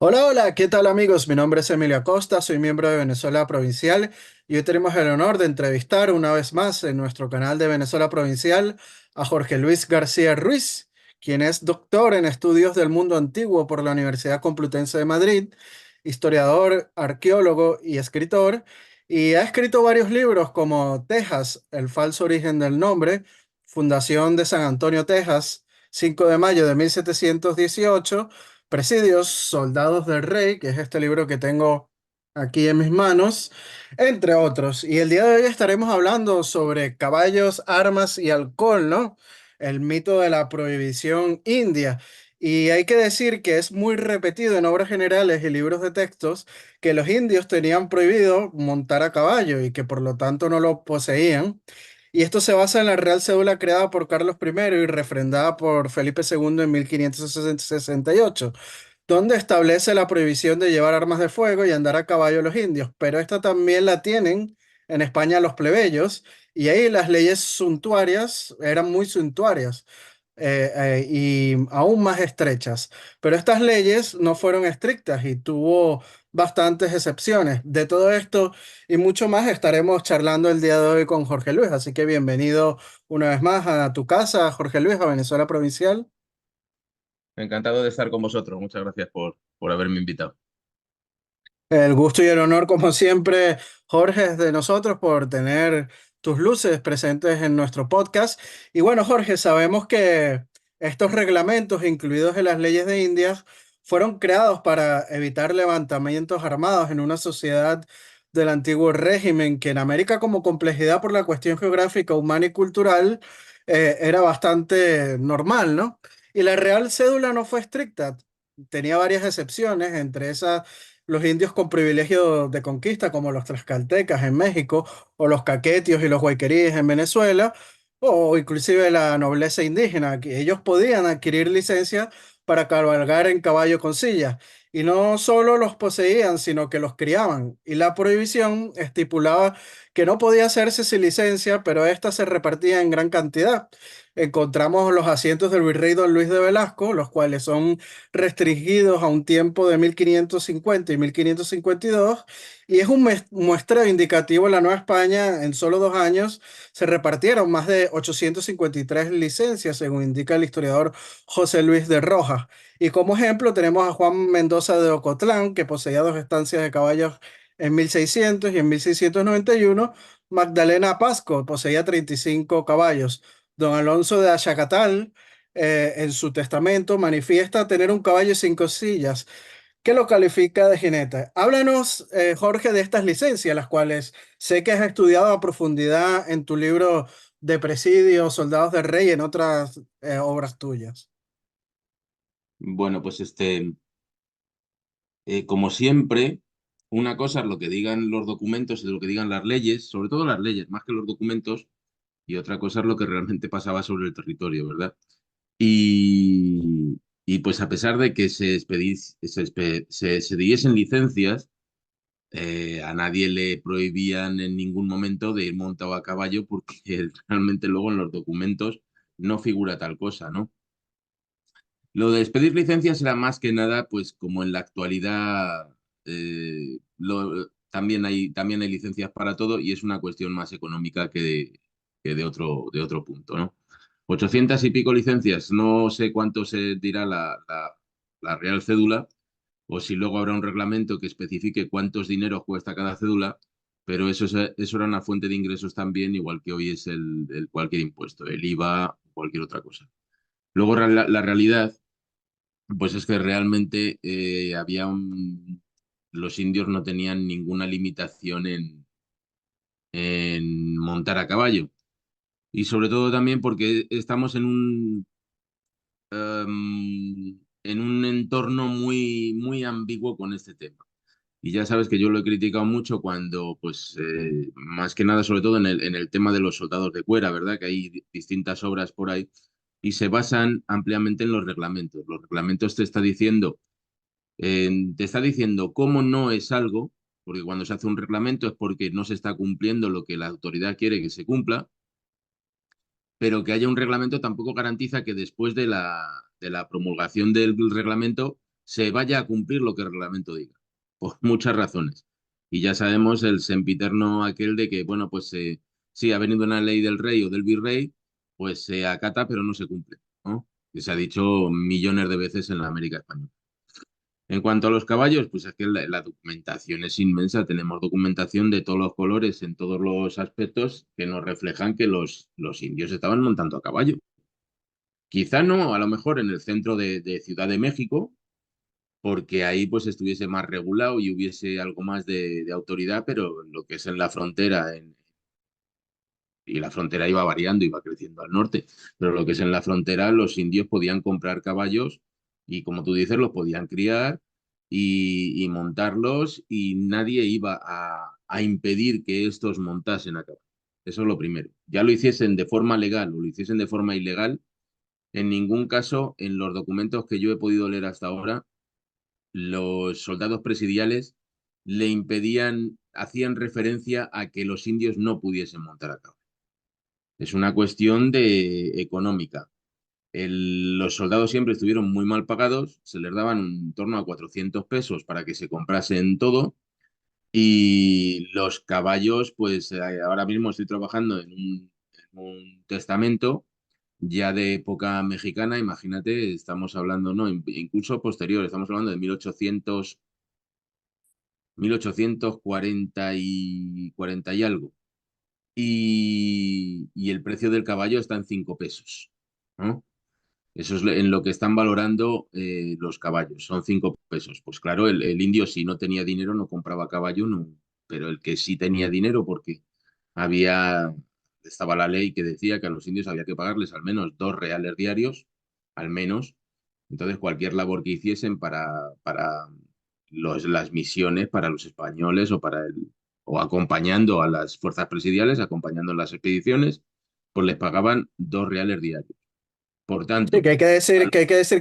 Hola, hola, ¿qué tal amigos? Mi nombre es Emilio Acosta, soy miembro de Venezuela Provincial y hoy tenemos el honor de entrevistar una vez más en nuestro canal de Venezuela Provincial a Jorge Luis García Ruiz, quien es doctor en estudios del mundo antiguo por la Universidad Complutense de Madrid, historiador, arqueólogo y escritor, y ha escrito varios libros como Texas, el falso origen del nombre, Fundación de San Antonio, Texas, 5 de mayo de 1718. Presidios, Soldados del Rey, que es este libro que tengo aquí en mis manos, entre otros. Y el día de hoy estaremos hablando sobre caballos, armas y alcohol, ¿no? El mito de la prohibición india. Y hay que decir que es muy repetido en obras generales y libros de textos que los indios tenían prohibido montar a caballo y que por lo tanto no lo poseían. Y esto se basa en la Real Cédula creada por Carlos I y refrendada por Felipe II en 1568, donde establece la prohibición de llevar armas de fuego y andar a caballo los indios, pero esta también la tienen en España los plebeyos, y ahí las leyes suntuarias eran muy suntuarias y aún más estrechas, pero estas leyes no fueron estrictas y tuvo bastantes excepciones. De todo esto y mucho más estaremos charlando el día de hoy con Jorge Luis, así que bienvenido una vez más a tu casa, Jorge Luis, a Venezuela Provincial. Encantado de estar con vosotros. Muchas gracias por haberme invitado. El gusto y el honor, como siempre, Jorge, es de nosotros por tener tus luces presentes en nuestro podcast. Y bueno, Jorge, sabemos que estos reglamentos, incluidos en las leyes de India, fueron creados para evitar levantamientos armados en una sociedad del antiguo régimen, que en América, como complejidad por la cuestión geográfica, humana y cultural, era bastante normal, ¿no? Y la Real Cédula no fue estricta, tenía varias excepciones, entre esas los indios con privilegio de conquista, como los tlaxcaltecas en México, o los caquetios y los huayqueríes en Venezuela, o inclusive la nobleza indígena, que ellos podían adquirir licencia para cabalgar en caballo con silla. Y no solo los poseían, sino que los criaban. Y la prohibición estipulaba que no podía hacerse sin licencia, pero ésta se repartía en gran cantidad. Encontramos los asientos del virrey Don Luis de Velasco, los cuales son restringidos a un tiempo de 1550 y 1552, y es un muestreo indicativo en la Nueva España. En solo 2 años se repartieron más de 853 licencias, según indica el historiador José Luis de Rojas. Y como ejemplo tenemos a Juan Mendoza de Ocotlán, que poseía dos estancias de caballos en 1600 y en 1691. Magdalena Pasco poseía 35 caballos. Don Alonso de Achacatal, en su testamento, manifiesta tener un caballo y 5 sillas. ¿Qué lo califica de jinete? Háblanos, Jorge, de estas licencias, las cuales sé que has estudiado a profundidad en tu libro de Presidio, Soldados del Rey, y en otras obras tuyas. Bueno, pues como siempre, una cosa es lo que digan los documentos y lo que digan las leyes, sobre todo las leyes, más que los documentos, y otra cosa es lo que realmente pasaba sobre el territorio, ¿verdad? Y pues a pesar de que se diesen licencias, a nadie le prohibían en ningún momento de ir montado a caballo porque realmente luego en los documentos no figura tal cosa, ¿no? Lo de expedir licencias era más que nada, pues como en la actualidad también hay licencias para todo y es una cuestión más económica que de otro punto, ¿no? 800 y pico licencias, no sé cuánto se dirá la Real Cédula o si luego habrá un reglamento que especifique cuántos dineros cuesta cada cédula, pero eso era una fuente de ingresos también, igual que hoy es cualquier impuesto, el IVA o cualquier otra cosa. Luego la realidad pues es que realmente los indios no tenían ninguna limitación en montar a caballo. Y sobre todo también porque estamos en un entorno muy ambiguo con este tema. Y ya sabes que yo lo he criticado mucho cuando, pues, más que nada, sobre todo en el tema de los soldados de cuera, ¿verdad? Que hay distintas obras por ahí y se basan ampliamente en los reglamentos. Los reglamentos te está diciendo cómo no es algo, porque cuando se hace un reglamento es porque no se está cumpliendo lo que la autoridad quiere que se cumpla, pero que haya un reglamento tampoco garantiza que después de la promulgación del reglamento se vaya a cumplir lo que el reglamento diga, por muchas razones. Y ya sabemos el sempiterno aquel de que, bueno, pues sí, ha venido una ley del rey o del virrey, pues se acata, pero no se cumple, ¿no? Que se ha dicho millones de veces en la América española. En cuanto a los caballos, pues es que la documentación es inmensa. Tenemos documentación de todos los colores, en todos los aspectos, que nos reflejan que los indios estaban montando a caballo. Quizá no, a lo mejor en el centro de Ciudad de México, porque ahí pues estuviese más regulado y hubiese algo más de autoridad, pero lo que es en la frontera, y la frontera iba variando, iba creciendo al norte, pero lo que es en la frontera, los indios podían comprar caballos y, como tú dices, los podían criar y montarlos y nadie iba a impedir que estos montasen a caballo. Eso es lo primero. Ya lo hiciesen de forma legal o lo hiciesen de forma ilegal, en ningún caso, en los documentos que yo he podido leer hasta ahora, los soldados presidiales le impedían, hacían referencia a que los indios no pudiesen montar a caballo. Es una cuestión de económica. Los soldados siempre estuvieron muy mal pagados, se les daban en torno a 400 pesos para que se comprasen todo y los caballos, pues ahora mismo estoy trabajando en un testamento ya de época mexicana, imagínate, estamos hablando, no, incluso posterior, estamos hablando de 1840 y algo. Y el precio del caballo está en 5 pesos, ¿no? Eso es en lo que están valorando los caballos, son 5 pesos. Pues claro, el indio si no tenía dinero no compraba caballo, no, pero el que sí tenía dinero porque había, estaba la ley que decía que a los indios había que pagarles al menos 2 reales diarios, al menos. Entonces cualquier labor que hiciesen para las misiones, para los españoles o acompañando a las fuerzas presidiales, acompañando en las expediciones, pues les pagaban 2 reales diarios. Por Sí, tanto, que hay que decir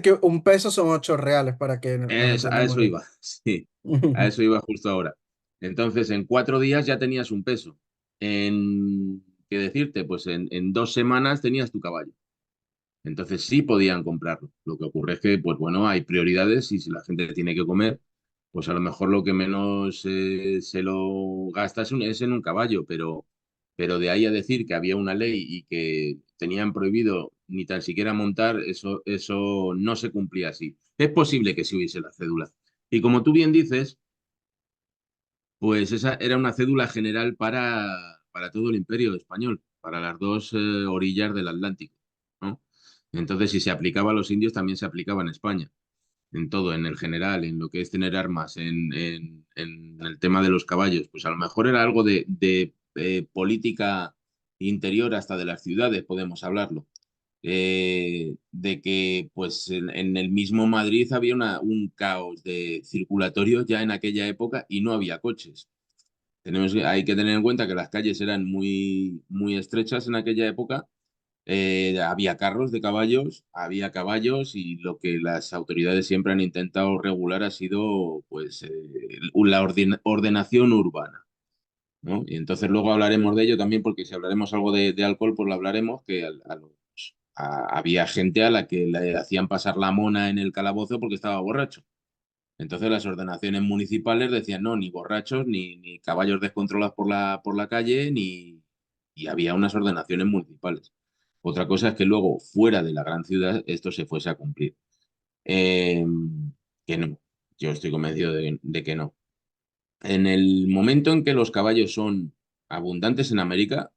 que un peso son 8 reales para que nos A entendamos eso bien. iba, sí, a eso iba justo ahora. Entonces, en 4 días ya tenías un peso. ¿Qué decirte? Pues en 2 semanas tenías tu caballo. Entonces sí podían comprarlo. Lo que ocurre es que, pues bueno, hay prioridades y si la gente tiene que comer, pues a lo mejor lo que menos se lo gasta es en un caballo, pero de ahí a decir que había una ley y que tenían prohibido ni tan siquiera montar, eso no se cumplía así. Es posible que sí hubiese la cédula. Y como tú bien dices, pues esa era una cédula general para todo el imperio español, para las dos orillas del Atlántico, ¿no? Entonces, si se aplicaba a los indios, también se aplicaba en España, en todo, en el general, en lo que es tener armas, en el tema de los caballos. Pues a lo mejor era algo de política interior hasta de las ciudades, podemos hablarlo. De que pues en el mismo Madrid había un caos de circulatorio ya en aquella época y no había coches. Hay que tener en cuenta que las calles eran muy, muy estrechas en aquella época. Había carros de caballos, había caballos y lo que las autoridades siempre han intentado regular ha sido pues la ordenación urbana, ¿no? Y entonces luego hablaremos de ello también porque si hablaremos algo de alcohol, pues lo hablaremos que había gente a la que le hacían pasar la mona en el calabozo porque estaba borracho. Entonces las ordenaciones municipales decían, no, ni borrachos, ni caballos descontrolados por la calle, y había unas ordenaciones municipales. Otra cosa es que luego, fuera de la gran ciudad, esto se fuese a cumplir. Eh, que no, yo estoy convencido de que no. En el momento en que los caballos son abundantes en América,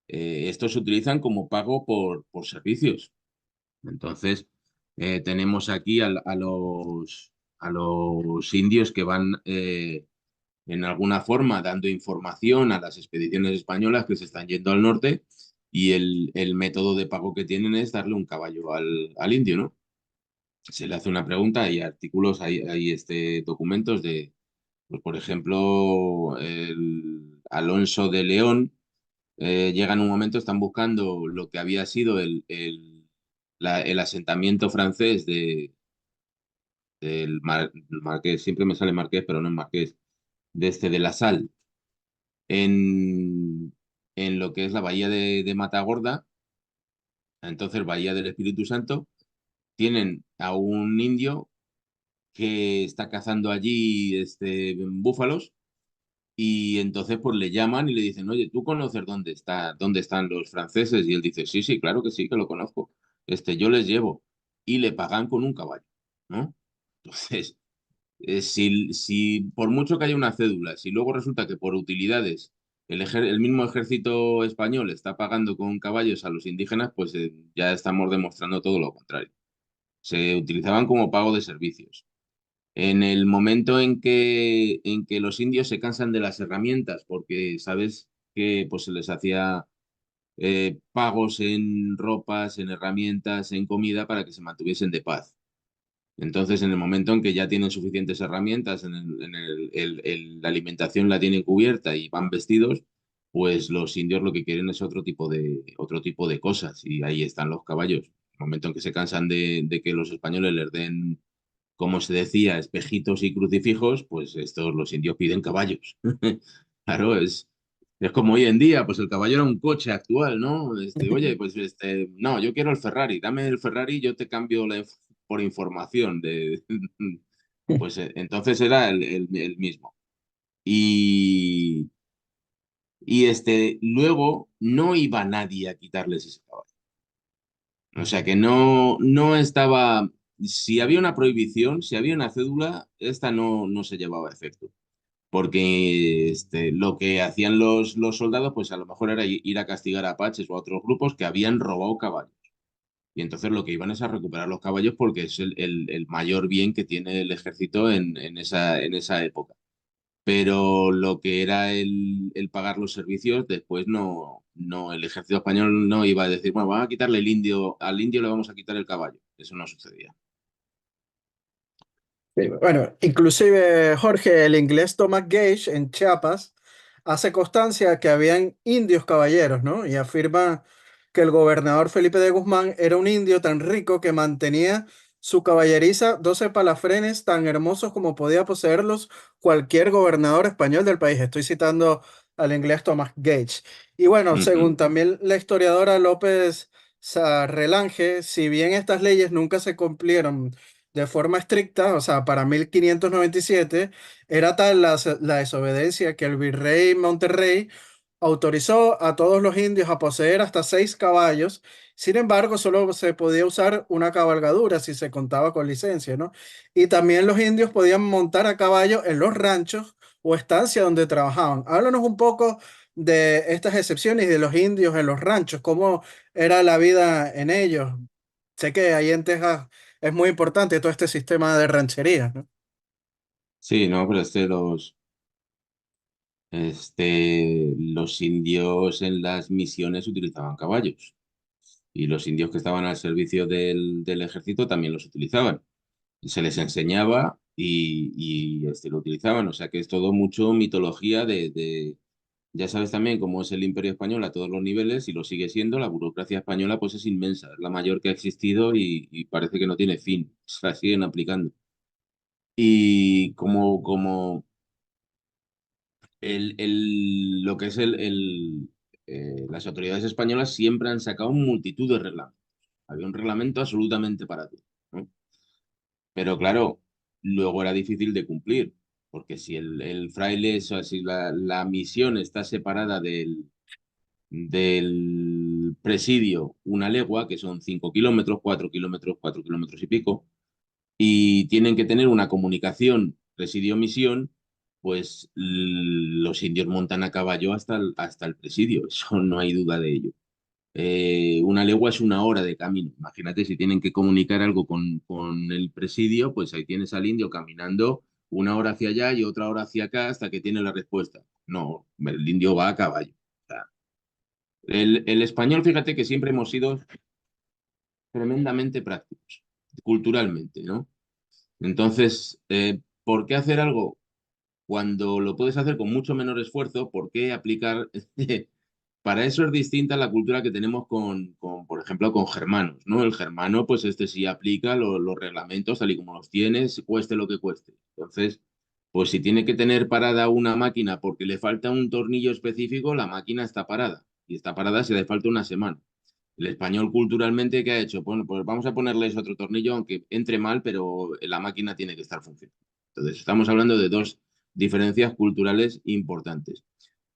estos se utilizan como pago por servicios. Entonces, tenemos aquí a los indios que van en alguna forma dando información a las expediciones españolas que se están yendo al norte y el método de pago que tienen es darle un caballo al indio, ¿no? Se le hace una pregunta y artículos, hay documentos de, pues, por ejemplo, el Alonso de León llega en un momento, están buscando lo que había sido el asentamiento francés del Marqués, siempre me sale Marqués, pero no es Marqués, de La Sal, en, en lo que es la bahía de Matagorda, entonces Bahía del Espíritu Santo, tienen a un indio que está cazando allí búfalos y entonces pues le llaman y le dicen, oye, ¿tú conoces dónde están los franceses? Y él dice, sí, sí, claro que sí, que lo conozco. Yo les llevo y le pagan con un caballo, ¿no? Entonces, si por mucho que haya una cédula, si luego resulta que por utilidades el mismo ejército español está pagando con caballos a los indígenas, pues ya estamos demostrando todo lo contrario. Se utilizaban como pago de servicios. En el momento en que los indios se cansan de las herramientas, porque sabes que pues, se les hacía pagos en ropas, en herramientas, en comida para que se mantuviesen de paz. Entonces, en el momento en que ya tienen suficientes herramientas, la alimentación la tienen cubierta y van vestidos, pues los indios lo que quieren es otro tipo de cosas y ahí están los caballos. En el momento en que se cansan de que los españoles les den, como se decía, espejitos y crucifijos, pues los indios piden caballos. Claro, es como hoy en día, pues el caballo era un coche actual, ¿no? Oye, pues no, yo quiero el Ferrari, dame el Ferrari, yo te cambio por información pues entonces era el mismo. Y, luego no iba nadie a quitarles ese caballo. O sea que no estaba, si había una prohibición, si había una cédula, esta no se llevaba a efecto. Porque lo que hacían los soldados, pues a lo mejor era ir a castigar a apaches o a otros grupos que habían robado caballos. Y entonces lo que iban es a recuperar los caballos porque es el mayor bien que tiene el ejército en esa época. Pero lo que era el pagar los servicios, después no, el ejército español no iba a decir, bueno, vamos a quitarle al indio le vamos a quitar el caballo. Eso no sucedía. Sí, bueno, inclusive Jorge, el inglés Thomas Gage en Chiapas hace constancia que habían indios caballeros, ¿no? Y afirma que el gobernador Felipe de Guzmán era un indio tan rico que mantenía su caballeriza 12 palafrenes tan hermosos como podía poseerlos cualquier gobernador español del país. Estoy citando al inglés Thomas Gage. Y bueno, Ujú. según también la historiadora López Sarrelange, si bien estas leyes nunca se cumplieron de forma estricta, o sea, para 1597 era tal la desobediencia que el virrey Monterrey autorizó a todos los indios a poseer hasta 6 caballos. Sin embargo, solo se podía usar una cabalgadura si se contaba con licencia, ¿no? Y también los indios podían montar a caballo en los ranchos o estancias donde trabajaban. Háblanos un poco de estas excepciones y de los indios en los ranchos, cómo era la vida en ellos. Sé que ahí en Texas es muy importante todo este sistema de rancherías, ¿no? Sí, no, pero los indios en las misiones utilizaban caballos y los indios que estaban al servicio del ejército también los utilizaban. Se les enseñaba y lo utilizaban. O sea que es todo mucho mitología ya sabes también cómo es el Imperio Español a todos los niveles y lo sigue siendo. La burocracia española pues es inmensa, es la mayor que ha existido y parece que no tiene fin. Se la siguen aplicando. Y como lo que es las autoridades españolas siempre han sacado multitud de reglamentos. Había un reglamento absolutamente para todo, ¿no? Pero claro, luego era difícil de cumplir, porque si el fraile, o sea, si la misión está separada del presidio una legua, que son 5 kilómetros, 4 kilómetros, 4 kilómetros y pico, y tienen que tener una comunicación presidio-misión, pues los indios montan a caballo hasta el presidio, eso no hay duda de ello. Una legua es una hora de camino. Imagínate si tienen que comunicar algo con el presidio, pues ahí tienes al indio caminando una hora hacia allá y otra hora hacia acá hasta que tiene la respuesta. No, el indio va a caballo. O sea, el español, fíjate que siempre hemos sido tremendamente prácticos, culturalmente, ¿no? Entonces, ¿por qué hacer algo cuando lo puedes hacer con mucho menor esfuerzo? ¿Por qué aplicar? Para eso es distinta la cultura que tenemos por ejemplo, con germanos, ¿no? El germano, pues sí aplica los reglamentos tal y como los tienes, cueste lo que cueste. Entonces, pues si tiene que tener parada una máquina porque le falta un tornillo específico, la máquina está parada. Y está parada si le falta una semana. El español culturalmente, ¿qué ha hecho? Bueno, pues vamos a ponerles otro tornillo, aunque entre mal, pero la máquina tiene que estar funcionando. Entonces, estamos hablando de dos diferencias culturales importantes.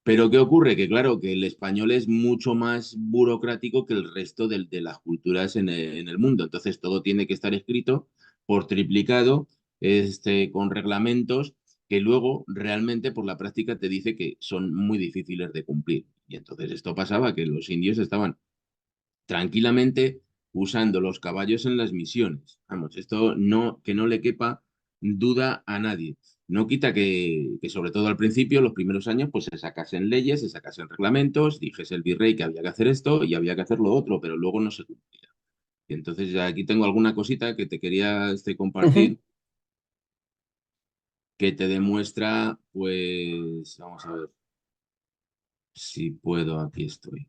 Pero ¿qué ocurre? Que claro, que el español es mucho más burocrático que el resto de las culturas en el mundo. Entonces, todo tiene que estar escrito por triplicado, con reglamentos que luego realmente por la práctica te dice que son muy difíciles de cumplir. Y entonces esto pasaba que los indios estaban tranquilamente usando los caballos en las misiones. Vamos, esto no, que no le quepa duda a nadie. No quita que, sobre todo al principio, los primeros años, pues se sacasen leyes, se sacasen reglamentos, dijese el virrey que había que hacer esto y había que hacer lo otro, pero luego no se cumplía. Y entonces ya aquí tengo alguna cosita que te quería Ujú. compartir que te demuestra, pues, vamos a ver si puedo, aquí estoy.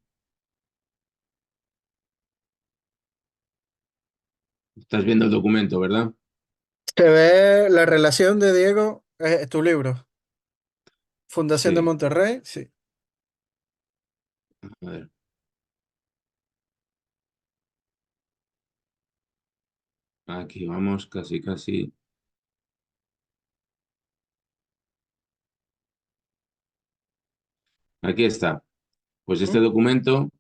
Estás viendo el documento, ¿verdad? Se ve la relación de Diego, tu libro, Fundación de Sí. Monterrey, sí. A ver, aquí vamos, casi, casi. Aquí está. Pues este Ujú. documento,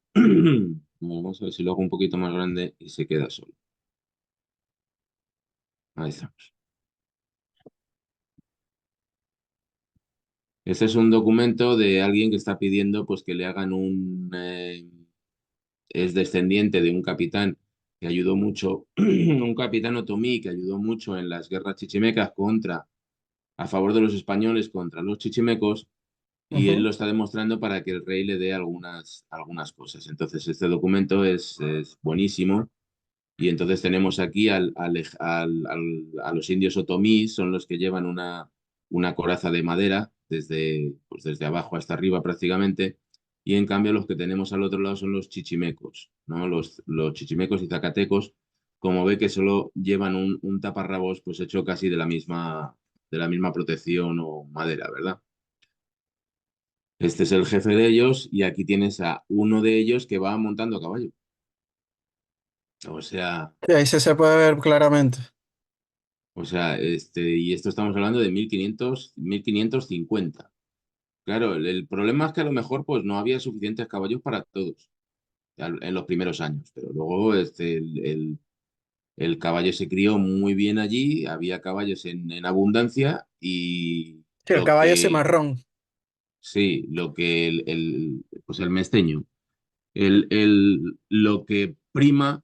vamos a ver si lo hago un poquito más grande y se queda solo. Ahí estamos. Este es un documento de alguien que está pidiendo pues que le hagan es descendiente de un capitán que ayudó mucho, un capitán otomí que ayudó mucho en las guerras chichimecas a favor de los españoles contra los chichimecos, y él Ujú. lo está demostrando para que el rey le dé algunas cosas. Entonces, este documento es buenísimo. Y entonces tenemos aquí a los indios otomíes, son los que llevan una coraza de madera pues desde abajo hasta arriba prácticamente. Y en cambio los que tenemos al otro lado son los chichimecos, ¿no? Los chichimecos y zacatecos, como ve que solo llevan un taparrabos pues hecho casi de la misma protección o madera, ¿verdad? Este es el jefe de ellos y aquí tienes a uno de ellos que va montando a caballo. O sea, Sí, ahí se puede ver claramente. y esto estamos hablando de 1550. Claro, el problema es que a lo mejor pues no había suficientes caballos para todos en los primeros años, pero luego el caballo se crió muy bien allí, había caballos en abundancia y Sí, el caballo cimarrón. sí, lo que pues el mesteño. Lo que prima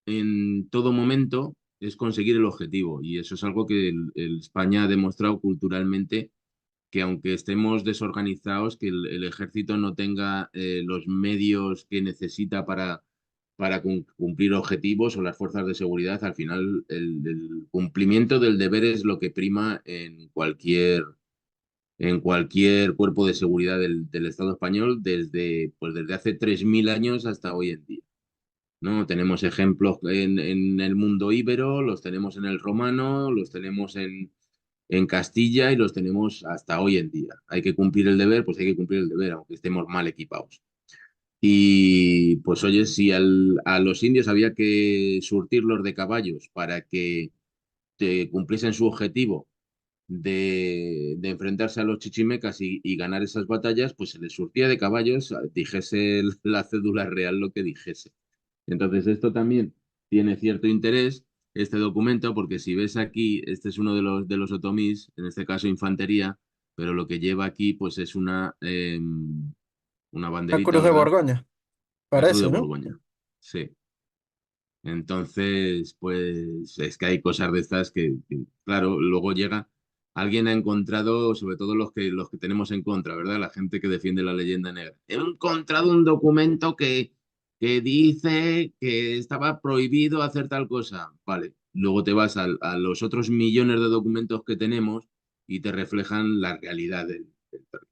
en todo momento es conseguir el objetivo y eso es algo que España ha demostrado culturalmente, que aunque estemos desorganizados, que el ejército no tenga los medios que necesita para cumplir objetivos o las fuerzas de seguridad, al final el cumplimiento del deber es lo que prima en cualquier cuerpo de seguridad del Estado español pues desde hace 3000 años hasta hoy en día. ¿No? Tenemos ejemplos en el mundo íbero, los tenemos en el romano, los tenemos en Castilla y los tenemos hasta hoy en día. Hay que cumplir el deber, pues hay que cumplir el deber, aunque estemos mal equipados. Y pues oye, si a los indios había que surtirlos de caballos para que cumpliesen su objetivo de enfrentarse a los chichimecas y ganar esas batallas, pues se les surtía de caballos, dijese la cédula real lo que dijese. Entonces, esto también tiene cierto interés, este documento, porque si ves aquí, este es uno de los otomís, en este caso infantería, pero lo que lleva aquí, pues es una La banderita, Cruz de ¿verdad? Borgoña, La Cruz de parece, ¿no? Borgoña. Sí. Entonces, pues es que hay cosas de estas claro, luego llega, alguien ha encontrado, sobre todo los que tenemos en contra, ¿verdad? La gente que defiende la leyenda negra. He encontrado un documento que dice que estaba prohibido hacer tal cosa. Vale, luego te vas a los otros millones de documentos que tenemos y te reflejan la realidad del territorio.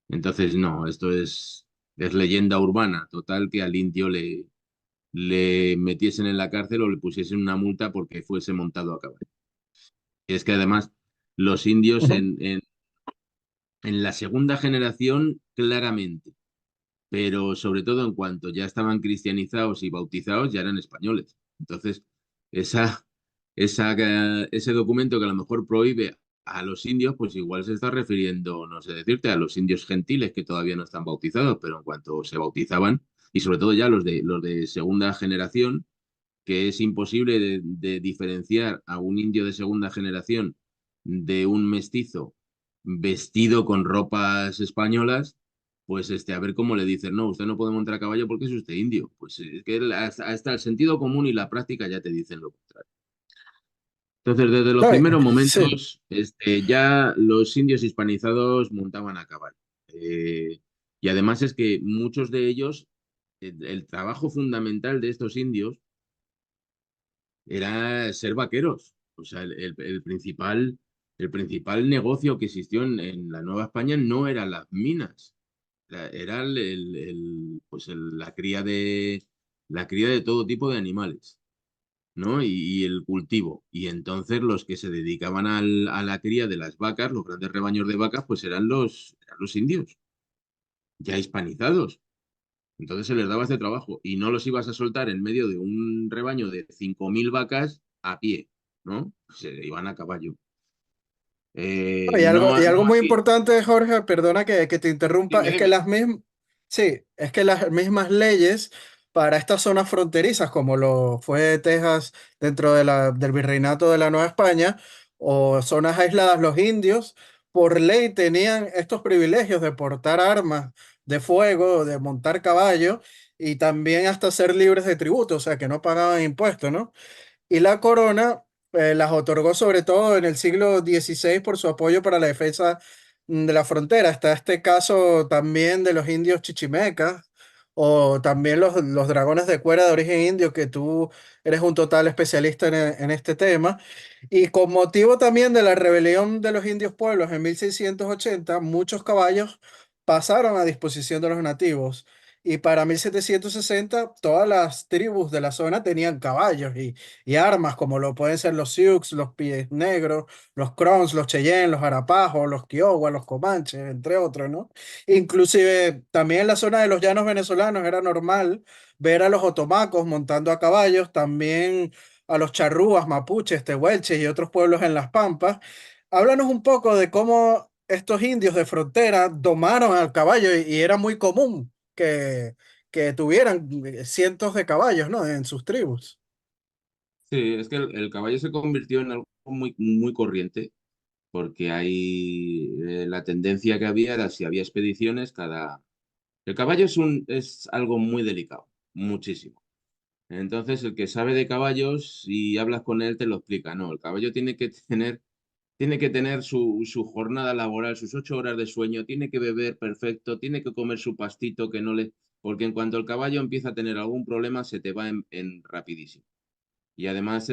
Entonces, no, esto es leyenda urbana, total que al indio le metiesen en la cárcel o le pusiesen una multa porque fuese montado a caballo. Y es que además los indios Ujú. en la segunda generación claramente. pero sobre todo en cuanto ya estaban cristianizados y bautizados, ya eran españoles. Entonces, esa, ese documento que a lo mejor prohíbe a los indios, pues igual se está refiriendo, no sé decirte, a los indios gentiles que todavía no están bautizados, pero en cuanto se bautizaban, y sobre todo ya los de segunda generación, que es imposible de diferenciar a un indio de segunda generación de un mestizo vestido con ropas españolas, pues a ver cómo le dicen, no, usted no puede montar a caballo porque es usted indio. Pues es que hasta el sentido común y la práctica ya te dicen lo contrario. Entonces, desde los No, primeros sí. momentos, ya los indios hispanizados montaban a caballo. Y además es que muchos de ellos, el trabajo fundamental de estos indios era ser vaqueros. O sea, el principal negocio que existió en la Nueva España no eran las minas, era la cría de todo tipo de animales, ¿no? Y el cultivo. Y entonces los que se dedicaban a la cría de las vacas, los grandes rebaños de vacas, pues eran los indios, ya hispanizados. Entonces se les daba este trabajo y no los ibas a soltar en medio de un rebaño de 5.000 vacas a pie, ¿no? Se iban a caballo. No, Y no algo muy así. importante, Jorge, perdona que te interrumpa, Dime, es que dime. las mismas, sí, es que las mismas leyes para estas zonas fronterizas, como lo fue Texas dentro de del virreinato de la Nueva España, o zonas aisladas, los indios, por ley tenían estos privilegios de portar armas de fuego, de montar caballo, y también hasta ser libres de tributo, o sea, que no pagaban impuestos, ¿no? Y la corona las otorgó sobre todo en el siglo XVI por su apoyo para la defensa de la frontera. Está este caso también de los indios chichimecas o también los dragones de cuera de origen indio, que tú eres un total especialista en este tema. Y con motivo también de la rebelión de los indios pueblos en 1680 muchos caballos pasaron a disposición de los nativos. Y para 1760 todas las tribus de la zona tenían caballos y armas como lo pueden ser los Sioux, los Pies Negros, los Crons, los Cheyenne, los Arapajos, los Kiowa, los Comanches, entre otros, ¿no? Inclusive también en la zona de los llanos venezolanos era normal ver a los otomacos montando a caballos, también a los charrúas, mapuches, tehuelches y otros pueblos en las Pampas. Háblanos un poco de cómo estos indios de frontera domaron al caballo y era muy común que tuvieran cientos de caballos, ¿no? En sus tribus. Sí, es que el caballo se convirtió en algo muy, muy corriente, porque la tendencia que había era si había expediciones, El caballo es algo muy delicado, muchísimo. Entonces, el que sabe de caballos y hablas con él te lo explica. No, el caballo tiene que tener su jornada laboral, sus 8 horas de sueño, tiene que beber perfecto, tiene que comer su pastito que no le... Porque en cuanto el caballo empieza a tener algún problema, se te va en rapidísimo. Y además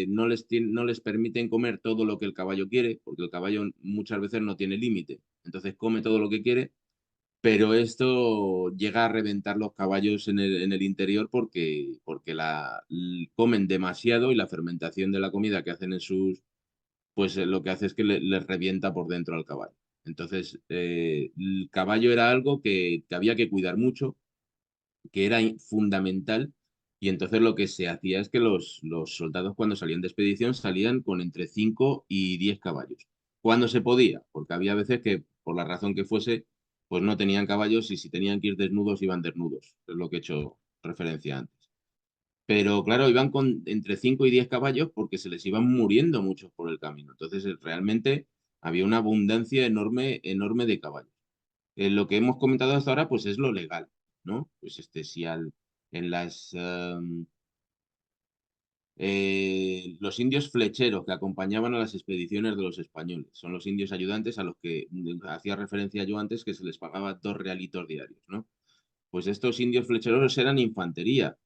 no les permiten comer todo lo que el caballo quiere, porque el caballo muchas veces no tiene límite. Entonces come todo lo que quiere, pero esto llega a reventar los caballos en el interior porque comen demasiado y la fermentación de la comida que hacen pues lo que hace es que les revienta por dentro al caballo. Entonces, el caballo era algo que había que cuidar mucho, que era fundamental, y entonces lo que se hacía es que los soldados cuando salían de expedición salían con entre 5 y 10 caballos, cuando se podía, porque había veces que, por la razón que fuese, pues no tenían caballos y si tenían que ir desnudos, iban desnudos, es lo que he hecho referencia antes. Pero claro, iban con entre 5 y 10 caballos porque se les iban muriendo muchos por el camino. Entonces, realmente había una abundancia enorme, enorme de caballos. Lo que hemos comentado hasta ahora, pues es lo legal, ¿no? Pues si en los indios flecheros que acompañaban a las expediciones de los españoles, son los indios ayudantes a los que hacía referencia yo antes que se les pagaba 2 realitos diarios, ¿no? Pues estos indios flecheros eran infantería,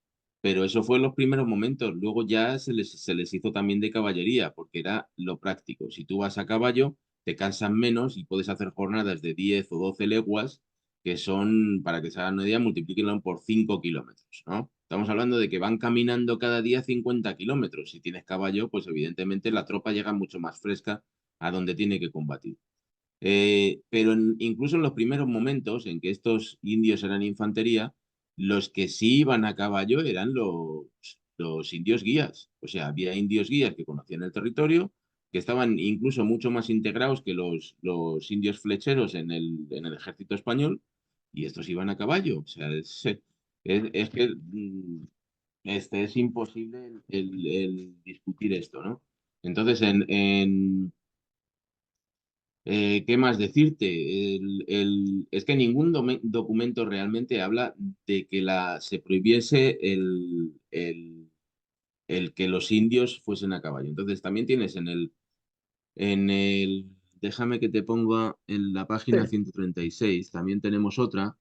pero eso fue en los primeros momentos. Luego ya se les hizo también de caballería, porque era lo práctico. Si tú vas a caballo, te cansan menos y puedes hacer jornadas de 10 o 12 leguas, que son, para que se hagan una idea, multiplíquenlo por 5 kilómetros, ¿no? Estamos hablando de que van caminando cada día 50 kilómetros. Si tienes caballo, pues evidentemente la tropa llega mucho más fresca a donde tiene que combatir. Pero incluso en los primeros momentos en que estos indios eran infantería, los que sí iban a caballo eran los indios guías. O sea, había indios guías que conocían el territorio, que estaban incluso mucho más integrados que los indios flecheros en el ejército español, y estos iban a caballo. O sea, es que es imposible el discutir esto, ¿no? Entonces, ¿qué más decirte? Es que ningún documento realmente habla de que se prohibiese el que los indios fuesen a caballo. Entonces, también tienes déjame que te ponga en la Sí. página 136, también tenemos otra,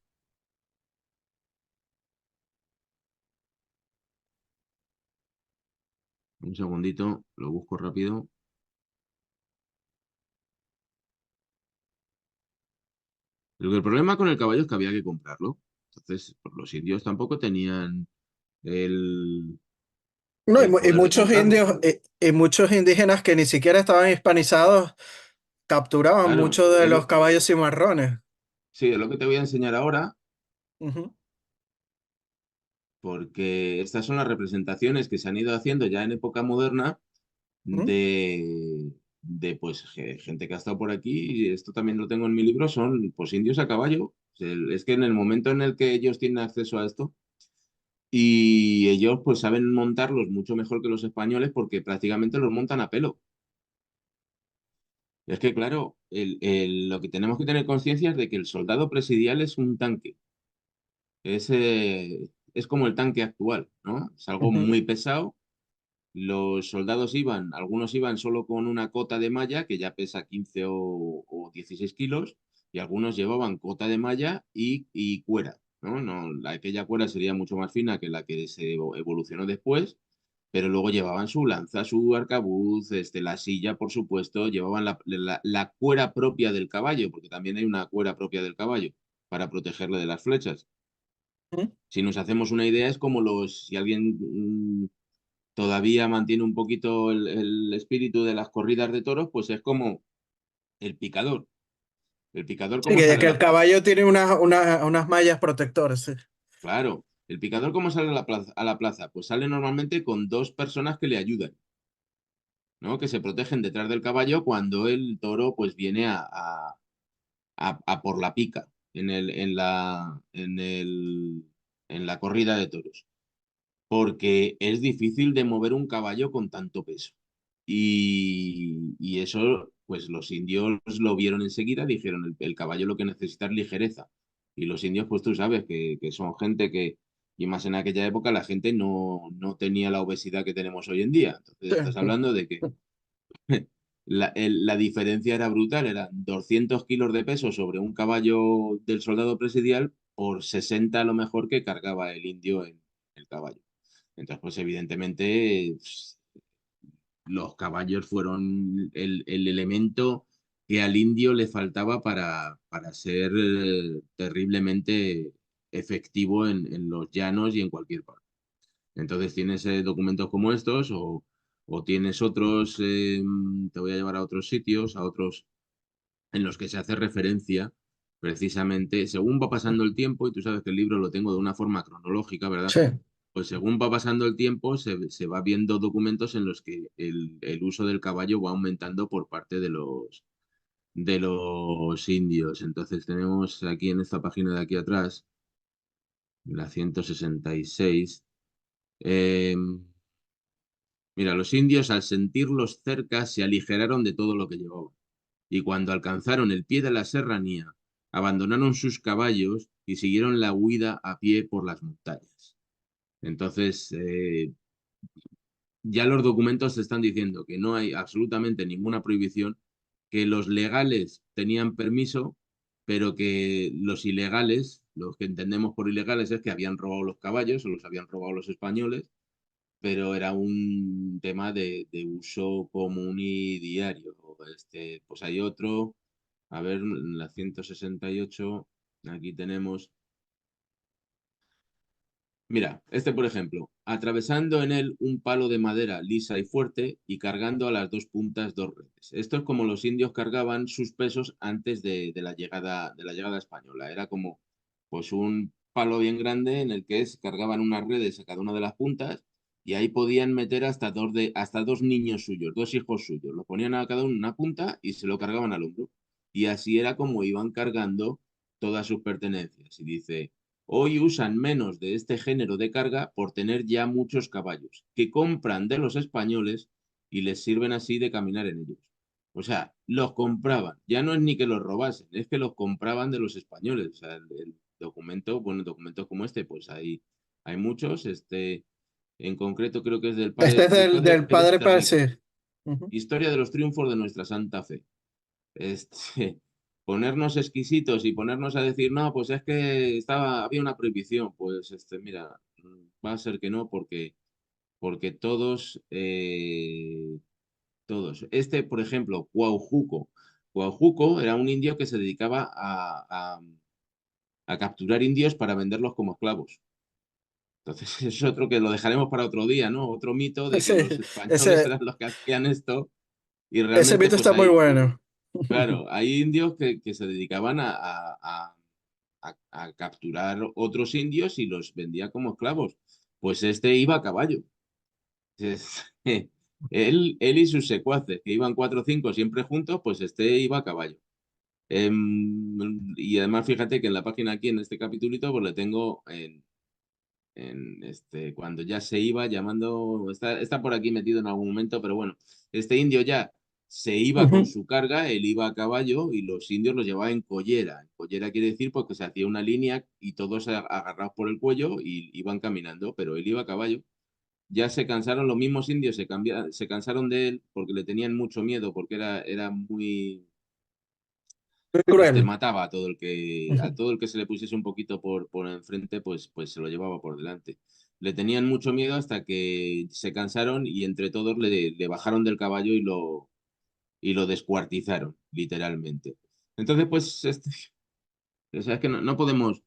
un segundito, lo busco rápido. Pero el problema con el caballo es que había que comprarlo. Entonces, pues, los indios tampoco tenían el, No, el y poder de muchos comprarlo. indios y muchos indígenas que ni siquiera estaban hispanizados capturaban Claro, muchos de los caballos cimarrones. sí, es lo que te voy a enseñar ahora, Ujú, porque estas son las representaciones que se han ido haciendo ya en época moderna ujú, de pues gente que ha estado por aquí, y esto también lo tengo en mi libro, son pues indios a caballo. O sea, es que en el momento en el que ellos tienen acceso a esto, y ellos pues saben montarlos mucho mejor que los españoles porque prácticamente los montan a pelo. Es que claro, lo que tenemos que tener conciencia es de que el soldado presidial es un tanque. Es como el tanque actual, ¿no? Es algo ujú, muy pesado. Los soldados algunos iban solo con una cota de malla que ya pesa 15 o 16 kilos, y algunos llevaban cota de malla y cuera, ¿no? Aquella cuera sería mucho más fina que la que se evolucionó después, pero luego llevaban su lanza, su arcabuz, la silla, por supuesto, llevaban la cuera propia del caballo, porque también hay una cuera propia del caballo para protegerle de las flechas. ujú. Si nos hacemos una idea, es como si alguien todavía mantiene un poquito el espíritu de las corridas de toros, pues es como el picador. El picador, Sí, ¿cómo sale que a el la plaza? caballo tiene unas mallas protectoras. Sí. Claro, el picador, ¿cómo sale a la plaza? Pues sale normalmente con dos personas que le ayudan, ¿no? Que se protegen detrás del caballo cuando el toro pues viene a por la pica en la corrida de toros, porque es difícil de mover un caballo con tanto peso. Y eso, pues los indios lo vieron enseguida, dijeron, el caballo lo que necesita es ligereza. Y los indios, pues tú sabes que son gente y más en aquella época, la gente no tenía la obesidad que tenemos hoy en día. Entonces Sí. estás hablando de que la diferencia era brutal, eran 200 kilos de peso sobre un caballo del soldado presidial por 60 a lo mejor que cargaba el indio en el caballo. Entonces, pues evidentemente los caballos fueron el elemento que al indio le faltaba para ser terriblemente efectivo en los llanos y en cualquier parte. Entonces tienes documentos como estos o tienes otros, te voy a llevar a otros sitios, a otros en los que se hace referencia precisamente, según va pasando el tiempo, y tú sabes que el libro lo tengo de una forma cronológica, ¿verdad? Sí. Pues según va pasando el tiempo, se va viendo documentos en los que el uso del caballo va aumentando por parte de los indios. Entonces tenemos aquí en esta página de aquí atrás, la 166. eh, Mira, los indios al sentirlos cerca se aligeraron de todo lo que llevaban, y cuando alcanzaron el pie de la serranía, abandonaron sus caballos y siguieron la huida a pie por las montañas. Entonces, ya los documentos te están diciendo que no hay absolutamente ninguna prohibición, que los legales tenían permiso, pero que los ilegales, los que entendemos por ilegales es que habían robado los caballos o los habían robado los españoles, pero era un tema de uso común y diario. Pues hay otro, a ver, en la 168, aquí tenemos Mira, este por ejemplo, atravesando en él un palo de madera lisa y fuerte y cargando a las dos puntas dos redes. Esto es como los indios cargaban sus pesos antes de la llegada española. Era como pues un palo bien grande en el que cargaban unas redes a cada una de las puntas y ahí podían meter hasta dos niños suyos, dos hijos suyos. Lo ponían a cada uno en una punta y se lo cargaban al hombro. Y así era como iban cargando todas sus pertenencias. Y dice, hoy usan menos de este género de carga por tener ya muchos caballos, que compran de los españoles y les sirven así de caminar en ellos. O sea, los compraban. Ya no es ni que los robasen, es que los compraban de los españoles. O sea, el documento, bueno, documentos como este, pues hay muchos. Este, en concreto, creo que es Este es del padre del Pérez padre para sí. Cerrito. Ujú. Historia de los triunfos de nuestra Santa Fe. Este, ponernos exquisitos y ponernos a decir, no, pues es que había una prohibición. Pues mira, va a ser que no, porque todos. Este, por ejemplo, Cuauhcuco. Cuauhcuco era un indio que se dedicaba a capturar indios para venderlos como esclavos. Entonces, es otro que lo dejaremos para otro día, ¿no? Otro mito de que Sí, los españoles ese, eran los que hacían esto y ese realmente, mito pues está muy hay, bueno. claro, hay indios que se dedicaban a capturar otros indios y los vendía como esclavos. Pues este iba a caballo. Es- él y sus secuaces, que iban cuatro o cinco siempre juntos, pues este iba a caballo. Y además, fíjate que en la página aquí, en este capitulito, pues le tengo cuando ya se iba llamando, está por aquí metido en algún momento, pero bueno, este indio ya se iba con Ujú. su carga, él iba a caballo y los indios los llevaban en collera. En collera quiere decir porque se hacía una línea y todos agarrados por el cuello y iban caminando, pero él iba a caballo. Ya se cansaron, los mismos indios se cansaron de él porque le tenían mucho miedo, porque era muy, Muy cruel. mataba a todo el que se le pusiese un poquito por enfrente, pues se lo llevaba por delante. Le tenían mucho miedo hasta que se cansaron y entre todos le bajaron del caballo y lo descuartizaron, literalmente. Entonces, pues, o sea, es que no podemos,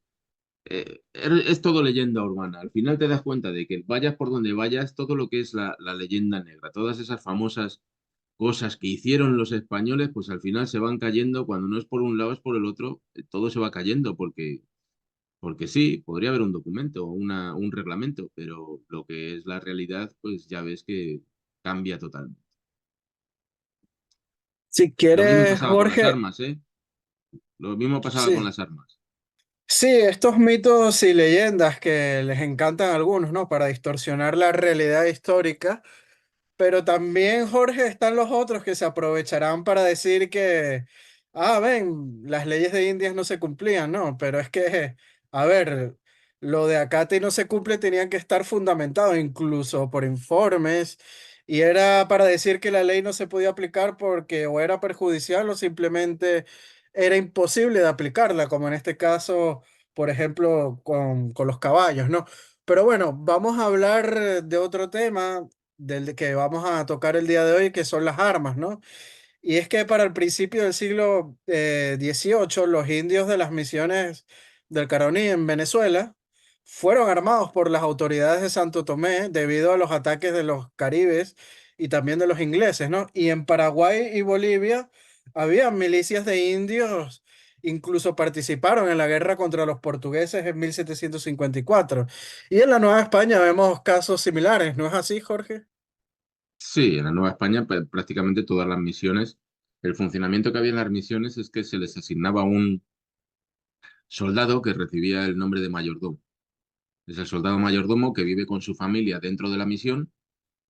es todo leyenda urbana. Al final te das cuenta de que vayas por donde vayas, todo lo que es la leyenda negra, todas esas famosas cosas que hicieron los españoles, pues al final se van cayendo, cuando no es por un lado es por el otro, todo se va cayendo porque sí, podría haber un documento, un reglamento, pero lo que es la realidad, pues ya ves que cambia totalmente. Si Lo mismo quieres, pasaba con las Jorge, armas, ¿eh? Lo mismo pasaba con sí. las armas. Sí, estos mitos y leyendas que les encantan a algunos, ¿no? Para distorsionar la realidad histórica. Pero también, Jorge, están los otros que se aprovecharán para decir que, ven, las leyes de Indias no se cumplían, ¿no? Pero es que, a ver, lo de Acate no se cumple, tenían que estar fundamentados incluso por informes, y era para decir que la ley no se podía aplicar porque o era perjudicial o simplemente era imposible de aplicarla, como en este caso, por ejemplo, con los caballos, ¿no? Pero bueno, vamos a hablar de otro tema del que vamos a tocar el día de hoy, que son las armas, ¿no? Y es que para el principio del siglo XVIII, los indios de las misiones del Caroní en Venezuela fueron armados por las autoridades de Santo Tomé debido a los ataques de los caribes y también de los ingleses, ¿no? Y en Paraguay y Bolivia había milicias de indios, incluso participaron en la guerra contra los portugueses en 1754. Y en la Nueva España vemos casos similares, ¿no es así, Jorge? Sí, en la Nueva España prácticamente todas las misiones, el funcionamiento que había en las misiones es que se les asignaba un soldado que recibía el nombre de mayordomo. Es el soldado mayordomo que vive con su familia dentro de la misión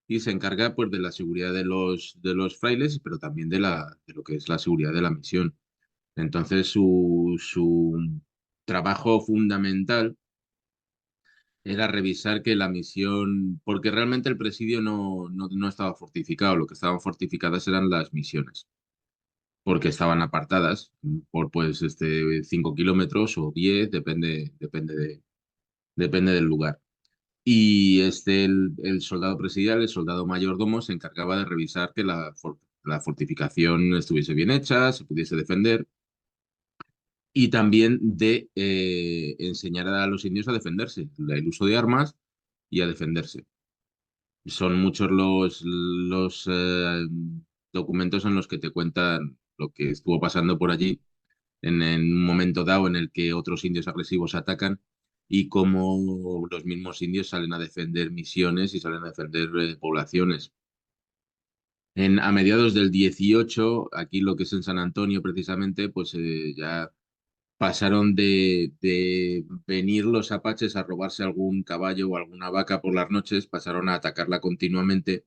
y se encarga pues de la seguridad de los frailes, pero también de lo que es la seguridad de la misión. Entonces su trabajo fundamental era revisar que la misión, porque realmente el presidio no estaba fortificado, lo que estaban fortificadas eran las misiones, porque estaban apartadas por pues 5 kilómetros o 10, depende del lugar. Y el soldado presidial, el soldado mayordomo, se encargaba de revisar que la fortificación estuviese bien hecha, se pudiese defender. y también de enseñar a los indios a defenderse, el uso de armas y a defenderse. Son muchos los documentos en los que te cuentan lo que estuvo pasando por allí en un momento dado en el que otros indios agresivos atacan y cómo los mismos indios salen a defender misiones y salen a defender poblaciones. A mediados del 18, aquí lo que es en San Antonio precisamente, pues ya pasaron de venir los apaches a robarse algún caballo o alguna vaca por las noches, pasaron a atacarla continuamente.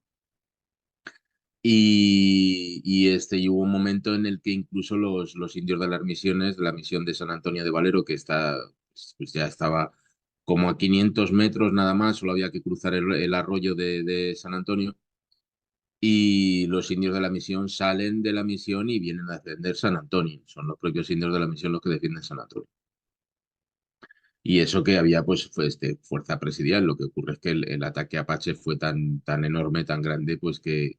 Y hubo un momento en el que incluso los indios de las misiones, de la misión de San Antonio de Valero, que está, pues ya estaba como a 500 metros nada más, solo había que cruzar el arroyo de San Antonio, y los indios de la misión salen de la misión y vienen a defender San Antonio. Son los propios indios de la misión los que defienden San Antonio. Y eso que había, pues, fue fuerza presidial. Lo que ocurre es que el ataque apache fue tan enorme, tan grande, pues que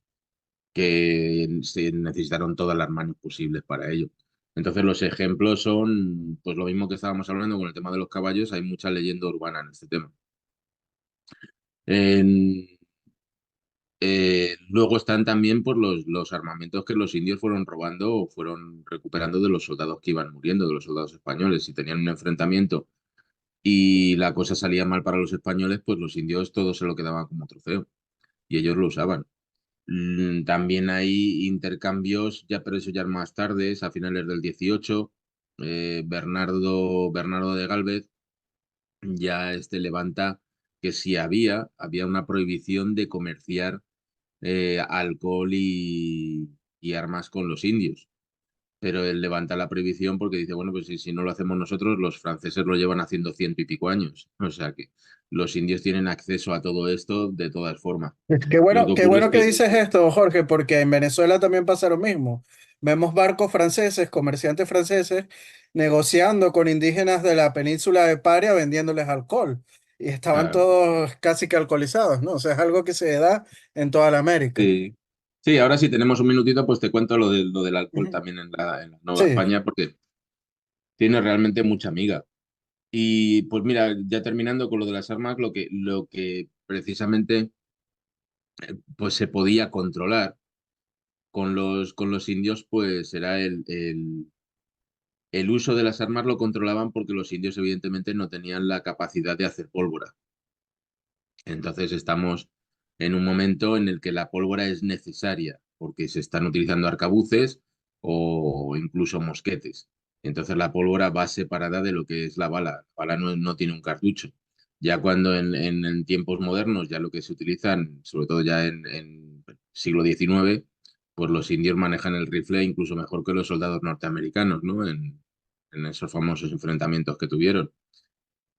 se necesitaron todas las manos posibles para ello. Entonces los ejemplos son, pues lo mismo que estábamos hablando con el tema de los caballos, hay mucha leyenda urbana en este tema. En- Luego están también por los armamentos que los indios fueron robando o fueron recuperando de los soldados que iban muriendo, de los soldados españoles. Si tenían un enfrentamiento y la cosa salía mal para los españoles, pues los indios todo se lo quedaban como trofeo y ellos lo usaban. También hay intercambios, ya, pero eso ya más tarde, a finales del 18. Bernardo de Gálvez ya levanta que si había una prohibición de comerciar alcohol y armas con los indios. Pero él levanta la prohibición porque dice, bueno, pues si no lo hacemos nosotros, los franceses lo llevan haciendo ciento y pico años. O sea que los indios tienen acceso a todo esto de todas formas. Lo que Qué ocurre es bueno que que dices esto, Jorge, porque en Venezuela también pasa lo mismo. Vemos barcos franceses, comerciantes franceses, negociando con indígenas de la península de Paria vendiéndoles alcohol. Y estaban claro, todos casi que alcoholizados, ¿no? O sea, es algo que se da en toda la América. sí. Sí, ahora si tenemos un minutito, pues te cuento lo del alcohol Ujú. también en la Nueva Sí, España, porque tiene realmente mucha miga. Y pues mira, ya terminando con lo de las armas, lo que precisamente pues se podía controlar con los indios, pues era el uso de las armas lo controlaban porque los indios evidentemente no tenían la capacidad de hacer pólvora. Entonces estamos en un momento en el que la pólvora es necesaria porque se están utilizando arcabuces o incluso mosquetes. Entonces la pólvora va separada de lo que es la bala. La bala no tiene un cartucho. Ya cuando en tiempos modernos, ya lo que se utilizan, sobre todo ya en siglo XIX, pues los indios manejan el rifle incluso mejor que los soldados norteamericanos, ¿no? En esos famosos enfrentamientos que tuvieron,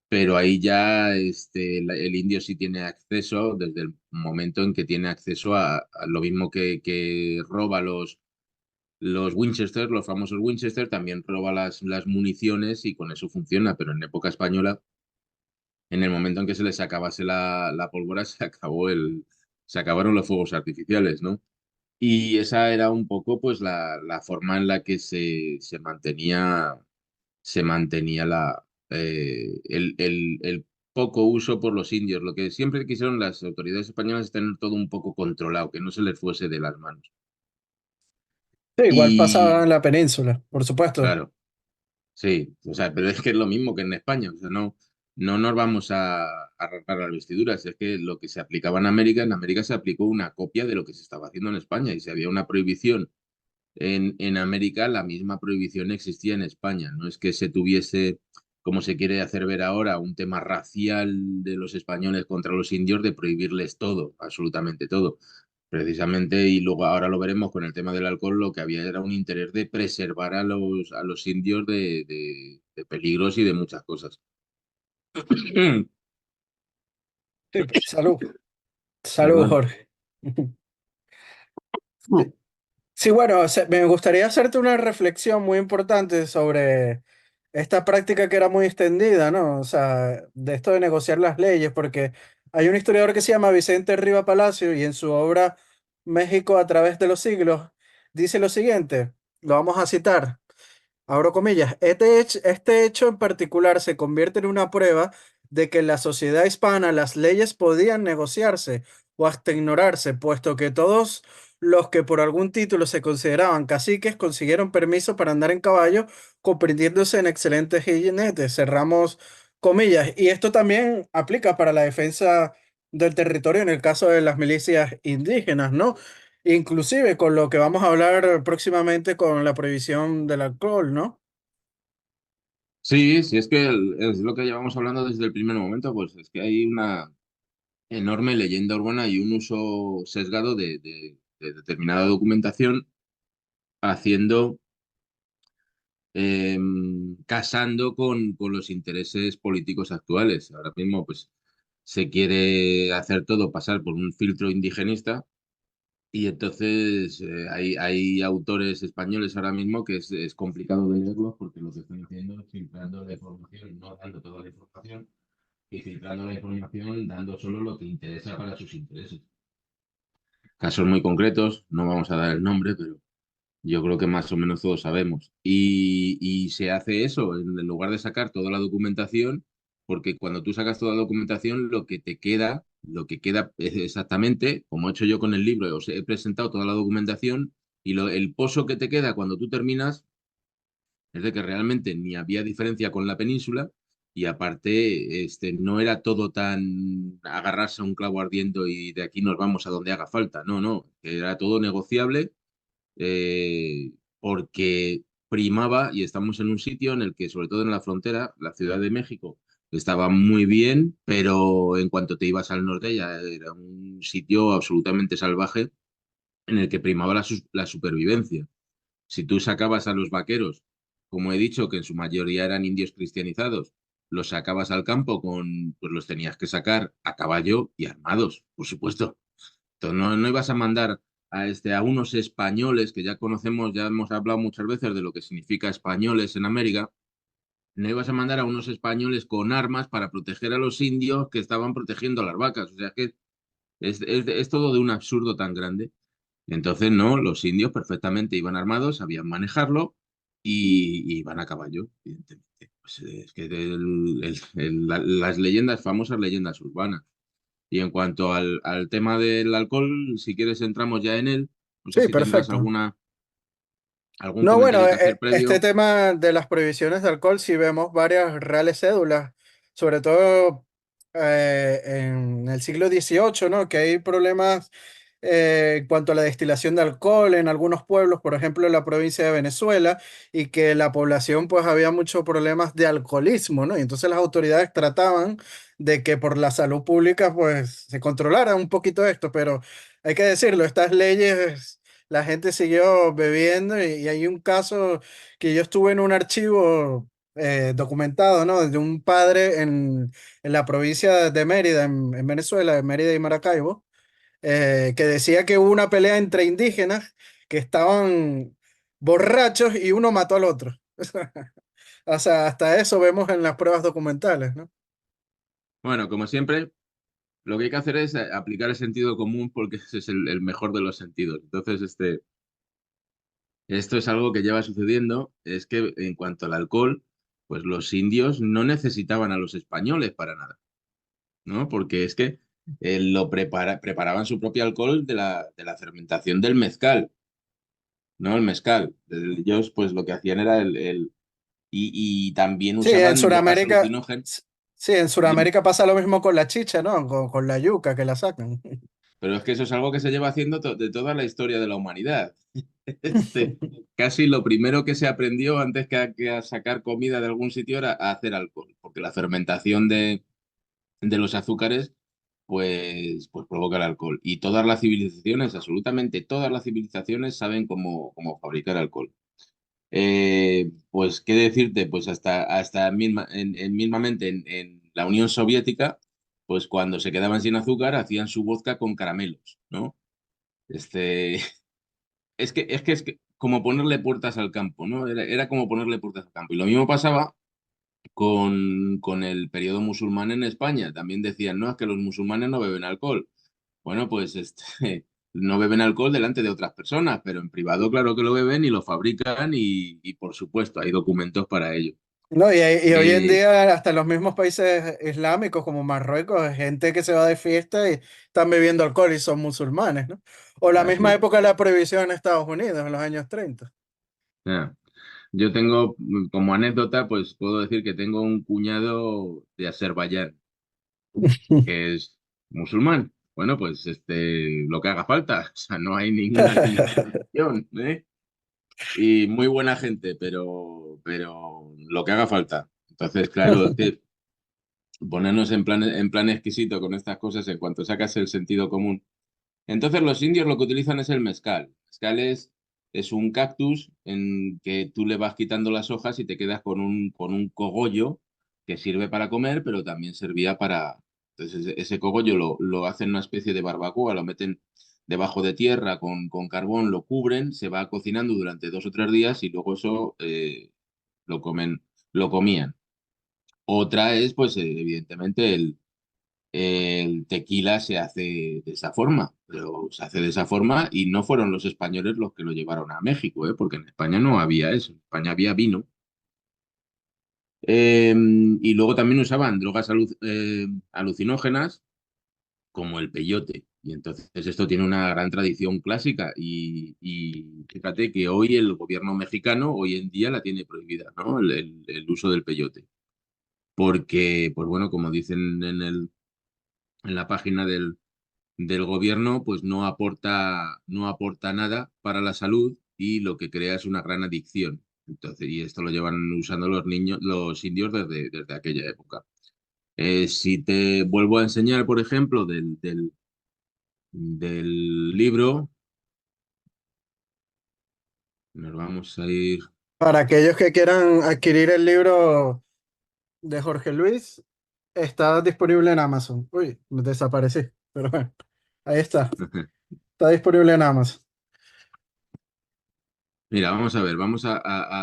pero ahí ya el indio sí tiene acceso desde el momento en que tiene acceso a lo mismo que roba los Winchester, los famosos Winchester, también roba las municiones y con eso funciona, pero en época española, en el momento en que se les acabase la pólvora, se acabaron los fuegos artificiales, ¿no? Y esa era un poco pues la forma en la que se mantenía el poco uso por los indios. Lo que siempre quisieron las autoridades españolas es tener todo un poco controlado, que no se les fuese de las manos. sí, igual pasaba Y en la península, por supuesto. claro, sí, o sea, pero es que es lo mismo que en España, o sea, no nos vamos a rasgar las vestiduras, es que lo que se aplicaba en América se aplicó una copia de lo que se estaba haciendo en España, y si había una prohibición en América, la misma prohibición existía en España. No es que se tuviese, como se quiere hacer ver ahora, un tema racial de los españoles contra los indios, de prohibirles todo, absolutamente todo. Precisamente, y luego ahora lo veremos con el tema del alcohol, lo que había era un interés de preservar a los indios de peligros y de muchas cosas. Sí, salud. Salud, Perdón. Jorge. Sí, bueno, me gustaría hacerte una reflexión muy importante sobre esta práctica que era muy extendida, ¿no? O sea, de esto de negociar las leyes, porque hay un historiador que se llama Vicente Riva Palacio y en su obra México a través de los siglos dice lo siguiente, lo vamos a citar. abro comillas, este hecho en particular se convierte en una prueba de que en la sociedad hispana las leyes podían negociarse o hasta ignorarse, puesto que todos los que por algún título se consideraban caciques consiguieron permiso para andar en caballo, comprendiéndose en excelentes jinetes. Cerramos comillas. Y esto también aplica para la defensa del territorio en el caso de las milicias indígenas, ¿no? Inclusive con lo que vamos a hablar próximamente con la prohibición del alcohol, ¿no? Sí, sí, es que es lo que llevamos hablando desde el primer momento, pues es que hay una enorme leyenda urbana y un uso sesgado de determinada documentación haciendo, casando con los intereses políticos actuales. Ahora mismo, pues se quiere hacer todo pasar por un filtro indigenista. Y entonces hay autores españoles ahora mismo que es complicado de leerlos porque lo que están haciendo es filtrando la información, no dando toda la información, y filtrando la información dando solo lo que interesa para sus intereses. Casos muy concretos, no vamos a dar el nombre, pero yo creo que más o menos todos sabemos. Y se hace eso, en lugar de sacar toda la documentación, porque cuando tú sacas toda la documentación, lo que queda es exactamente, como he hecho yo con el libro, os he presentado toda la documentación y el pozo que te queda cuando tú terminas es de que realmente ni había diferencia con la península y aparte no era todo tan agarrarse a un clavo ardiendo y de aquí nos vamos a donde haga falta. No, no, era todo negociable, porque primaba y estamos en un sitio en el que, sobre todo en la frontera, la Ciudad de México estaba muy bien, pero en cuanto te ibas al norte ya era un sitio absolutamente salvaje en el que primaba la supervivencia. Si tú sacabas a los vaqueros, como he dicho, que en su mayoría eran indios cristianizados, los sacabas al campo pues los tenías que sacar a caballo y armados, por supuesto. Entonces, no ibas a mandar a unos españoles que ya conocemos, ya hemos hablado muchas veces de lo que significa españoles en América, no ibas a mandar a unos españoles con armas para proteger a los indios que estaban protegiendo a las vacas. O sea que es todo de un absurdo tan grande. Entonces, no, los indios perfectamente iban armados, sabían manejarlo y iban a caballo, evidentemente. Pues es que las leyendas, famosas leyendas urbanas. Y en cuanto al tema del alcohol, si quieres entramos ya en él. No sé Sí, si tendrás perfecto. algún No, bueno, comentario que hacer este previo. tema de las prohibiciones de alcohol, sí vemos varias reales cédulas, sobre todo en el siglo XVIII, ¿no? Que hay problemas en cuanto a la destilación de alcohol en algunos pueblos, por ejemplo, en la provincia de Venezuela, y que la población pues había muchos problemas de alcoholismo, ¿no? Y entonces las autoridades trataban de que por la salud pública pues se controlara un poquito esto, pero hay que decirlo, estas leyes la gente siguió bebiendo y hay un caso que yo estuve en un archivo documentado, ¿no? De un padre en la provincia de Mérida, en Venezuela, de Mérida y Maracaibo, que decía que hubo una pelea entre indígenas que estaban borrachos y uno mató al otro. O sea, hasta eso vemos en las pruebas documentales, ¿no? Bueno, como siempre, lo que hay que hacer es aplicar el sentido común porque ese es el mejor de los sentidos. Entonces, esto es algo que lleva sucediendo, es que en cuanto al alcohol, pues los indios no necesitaban a los españoles para nada, ¿no? Porque es que preparaban su propio alcohol de la fermentación del mezcal, ¿no? El mezcal. Ellos, pues lo que hacían era y también Sí, en usaban drogas Sudamérica, alucinógenas. sí, en Dime. Sudamérica pasa lo mismo con la chicha, ¿no? Con la yuca que la sacan. Pero es que eso es algo que se lleva haciendo de toda la historia de la humanidad. Este, casi lo primero que se aprendió antes que a sacar comida de algún sitio era a hacer alcohol, porque la fermentación de los azúcares pues provoca el alcohol. Y todas las civilizaciones, absolutamente todas las civilizaciones saben cómo fabricar alcohol. Pues, ¿qué decirte? Pues hasta mismamente en la Unión Soviética, pues cuando se quedaban sin azúcar, hacían su vodka con caramelos, ¿no? Este, es que como ponerle puertas al campo, ¿no? Era como ponerle puertas al campo. Y lo mismo pasaba con el periodo musulmán en España. También decían, no, es que los musulmanes no beben alcohol. Bueno, pues no beben alcohol delante de otras personas, pero en privado claro que lo beben y lo fabrican y por supuesto hay documentos para ello. No, y hoy en Eh, día hasta los mismos países islámicos como Marruecos, hay gente que se va de fiesta y están bebiendo alcohol y son musulmanes, ¿no? O la Así misma es. época de la prohibición en Estados Unidos, en los años 30. Ya. Yo tengo, como anécdota, pues puedo decir que tengo un cuñado de Azerbaiyán, que es musulmán. Bueno, pues lo que haga falta, o sea, no hay ninguna limitación, ¿eh? Y muy buena gente, pero lo que haga falta. Entonces, claro, es que ponernos en plan exquisito con estas cosas en cuanto sacas el sentido común. Entonces los indios lo que utilizan es el mezcal. Mezcal es un cactus en que tú le vas quitando las hojas y te quedas con un cogollo que sirve para comer, pero también servía para... Entonces ese cogollo lo hacen una especie de barbacoa, lo meten debajo de tierra con carbón, lo cubren, se va cocinando durante 2 o 3 días y luego eso lo comen, lo comían. Otra es, pues, evidentemente, el tequila se hace de esa forma, pero se hace de esa forma y no fueron los españoles los que lo llevaron a México, ¿eh? Porque en España no había eso, en España había vino. Y luego también usaban drogas alucinógenas como el peyote. Y entonces esto tiene una gran tradición clásica y fíjate que hoy el gobierno mexicano, hoy en día la tiene prohibida, ¿no? El uso del peyote. Porque, pues bueno, como dicen en la página del gobierno, pues no aporta nada para la salud y lo que crea es una gran adicción. Entonces, y esto lo llevan usando los niños, los indios desde aquella época. Si te vuelvo a enseñar, por ejemplo, del libro, nos vamos a ir. Para aquellos que quieran adquirir el libro de Jorge Luis, está disponible en Amazon. Uy, me desaparecí, pero bueno, ahí está. Está disponible en Amazon. Mira, vamos a ver, vamos a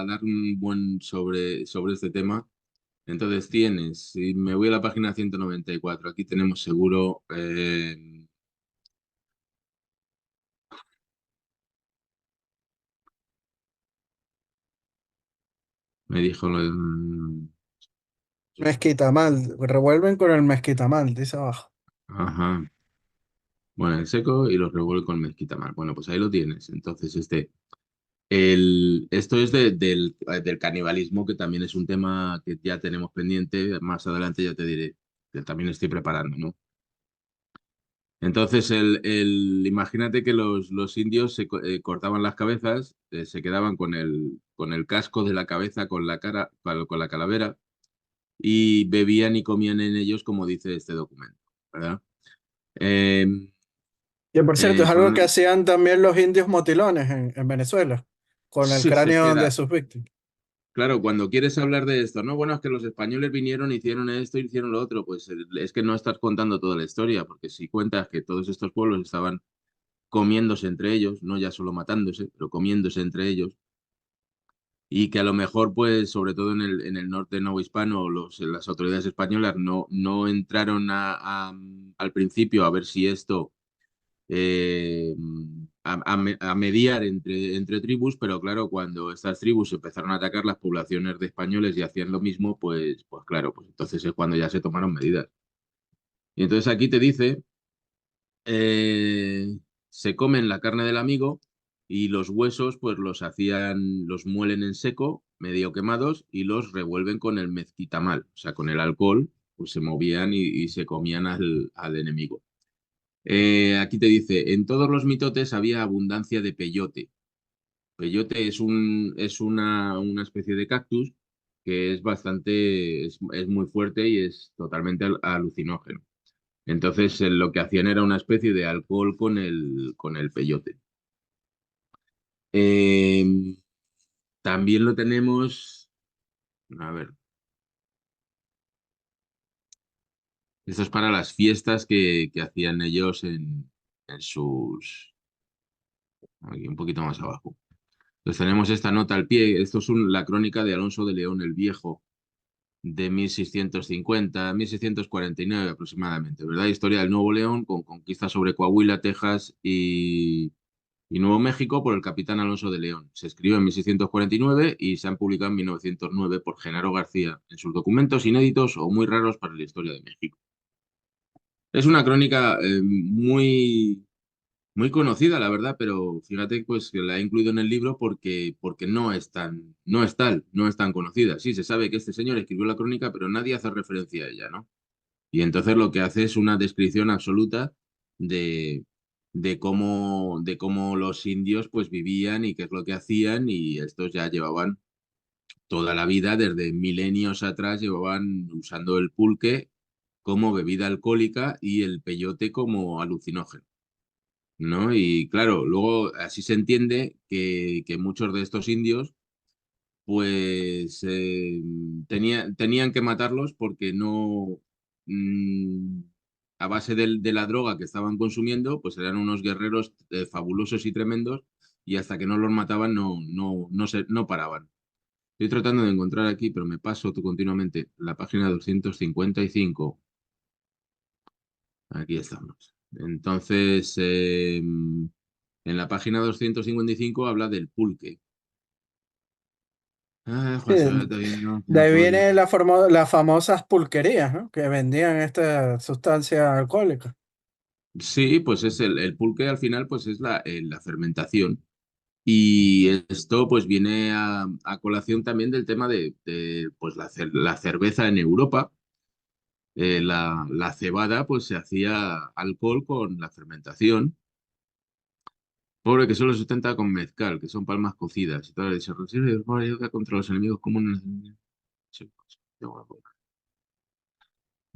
dar un buen sobre este tema. Entonces tienes, si me voy a la página 194, aquí tenemos seguro, me dijo, Mezquitamal, revuelven con el mezquitamal, dice abajo. ajá, bueno, el seco y los revuelve con mezquita mar. Bueno, pues ahí lo tienes. Entonces, esto es del canibalismo, que también es un tema que ya tenemos pendiente. Más adelante ya te diré, que también estoy preparando, ¿no? Entonces, imagínate que los indios cortaban las cabezas, se quedaban con el casco de la cabeza, con la cara, con la calavera, y bebían y comían en ellos, como dice este documento, ¿verdad? Eh, Que por cierto, es algo que ponen- hacían también los indios motilones en Venezuela, con el Sí, es que cráneo de era, sus víctimas. claro, cuando quieres hablar de esto, no, bueno, es que los españoles vinieron, hicieron esto, hicieron lo otro, pues es que no estás contando toda la historia, porque si cuentas que todos estos pueblos estaban comiéndose entre ellos, no ya solo matándose, pero comiéndose entre ellos, y que a lo mejor, pues, sobre todo en el norte novohispano, las autoridades españolas no entraron al principio a ver si esto eh, a mediar entre tribus, pero claro, cuando estas tribus empezaron a atacar las poblaciones de españoles y hacían lo mismo, pues claro, pues entonces es cuando ya se tomaron medidas. Y entonces aquí te dice, se comen la carne del amigo y los huesos pues los muelen en seco, medio quemados, y los revuelven con el mezquitamal, o sea, con el alcohol, pues se movían y se comían al enemigo. Aquí te dice, en todos los mitotes había abundancia de peyote. Peyote es una especie de cactus que es muy fuerte y es totalmente alucinógeno. Entonces, lo que hacían era una especie de alcohol con el peyote. Eh, También lo tenemos, a ver, esto es para las fiestas que hacían ellos en sus, aquí un poquito más abajo. Entonces tenemos esta nota al pie. Esto es la crónica de Alonso de León el Viejo. de 1650, 1649 aproximadamente, ¿verdad? Historia del Nuevo León con conquista sobre Coahuila, Texas y Nuevo México por el capitán Alonso de León. Se escribió en 1649 y se han publicado en 1909 por Genaro García en sus documentos inéditos o muy raros para la historia de México. Es una crónica muy conocida, la verdad, pero fíjate pues que la he incluido en el libro porque no es tan conocida. Sí, se sabe que este señor escribió la crónica, pero nadie hace referencia a ella, ¿no? Y entonces lo que hace es una descripción absoluta de, de cómo los indios pues vivían y qué es lo que hacían, y estos ya llevaban toda la vida, desde milenios atrás, llevaban usando el pulque como bebida alcohólica y el peyote como alucinógeno. ¿No? Y claro, luego así se entiende que muchos de estos indios, pues tenían que matarlos porque no, mm, a base de la droga que estaban consumiendo, pues eran unos guerreros fabulosos y tremendos, y hasta que no los mataban no paraban. Estoy tratando de encontrar aquí, pero me paso continuamente la página 255. Aquí estamos. Entonces, en la página 255 habla del pulque. Ah, Sí, Juan Sebastián, no, de no ahí puedo. viene las famosas pulquerías, ¿no? Que vendían esta sustancia alcohólica. Sí, pues es el pulque al final, pues es la fermentación. Y esto pues viene a colación también del tema pues la cerveza en Europa. La cebada pues se hacía alcohol con la fermentación. Pobre que solo se sustenta con mezcal, que son palmas cocidas. Y tal, y se recibe de forma ayuda contra los enemigos comunes. Sí, pues,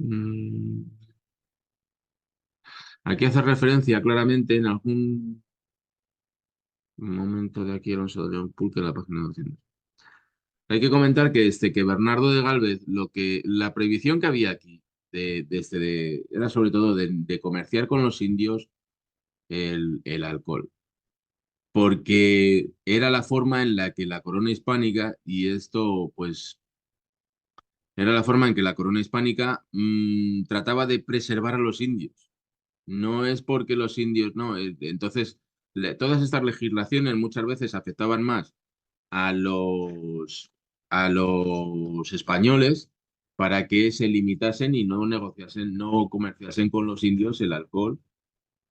Mm, Aquí hace referencia claramente en algún momento de aquí Alonso de León Pulque en la página 200. Hay que comentar que Bernardo de Gálvez, la prohibición que había aquí era sobre todo de comerciar con los indios el alcohol, porque era la forma en la que la corona hispánica, y esto pues era la forma en que la corona hispánica trataba de preservar a los indios. No es porque los indios, no. Entonces, todas estas legislaciones muchas veces afectaban más a a los españoles para que se limitasen y no negociasen, no comerciasen con los indios el alcohol,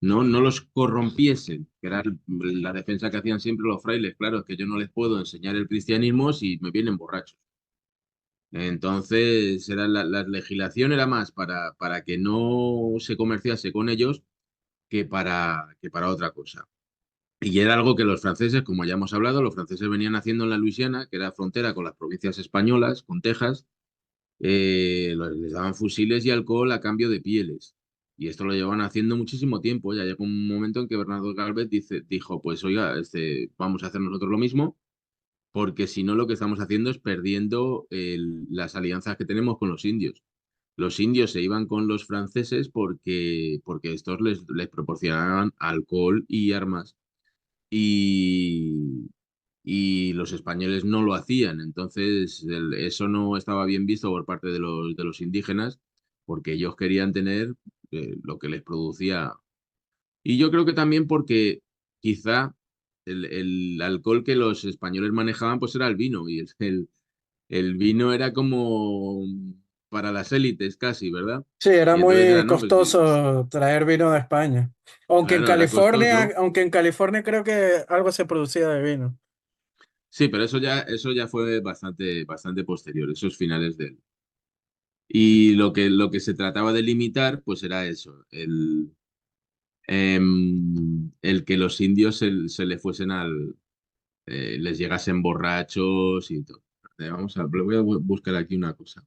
no los corrompiesen, que era la defensa que hacían siempre los frailes. Claro, es que yo no les puedo enseñar el cristianismo si me vienen borrachos. Entonces, la legislación era más para que no se comerciase con ellos que para otra cosa. Y era algo que los franceses, como ya hemos hablado, los franceses venían haciendo en la Luisiana, que era frontera con las provincias españolas, con Texas, les daban fusiles y alcohol a cambio de pieles. Y esto lo llevaban haciendo muchísimo tiempo. Ya llegó un momento en que Bernardo Galvez dijo, pues oiga, vamos a hacer nosotros lo mismo, porque si no lo que estamos haciendo es perdiendo las alianzas que tenemos con los indios. Los indios se iban con los franceses porque estos les proporcionaban alcohol y armas, y, y los españoles no lo hacían. Entonces, eso no estaba bien visto por parte de los indígenas, porque ellos querían tener lo que les producía. Y yo creo que también porque quizá el alcohol que los españoles manejaban pues era el vino, y el vino era como para las élites casi, ¿verdad? Sí, era Y entonces muy era, no, pues sí, costoso traer vino de España. claro, era costoso. Aunque en California creo que algo se producía de vino. Sí, pero eso ya fue bastante posterior, esos finales de él. Y lo que se trataba de limitar, pues era eso, el que los indios se le fuesen les llegasen borrachos y todo. Le voy a buscar aquí una cosa.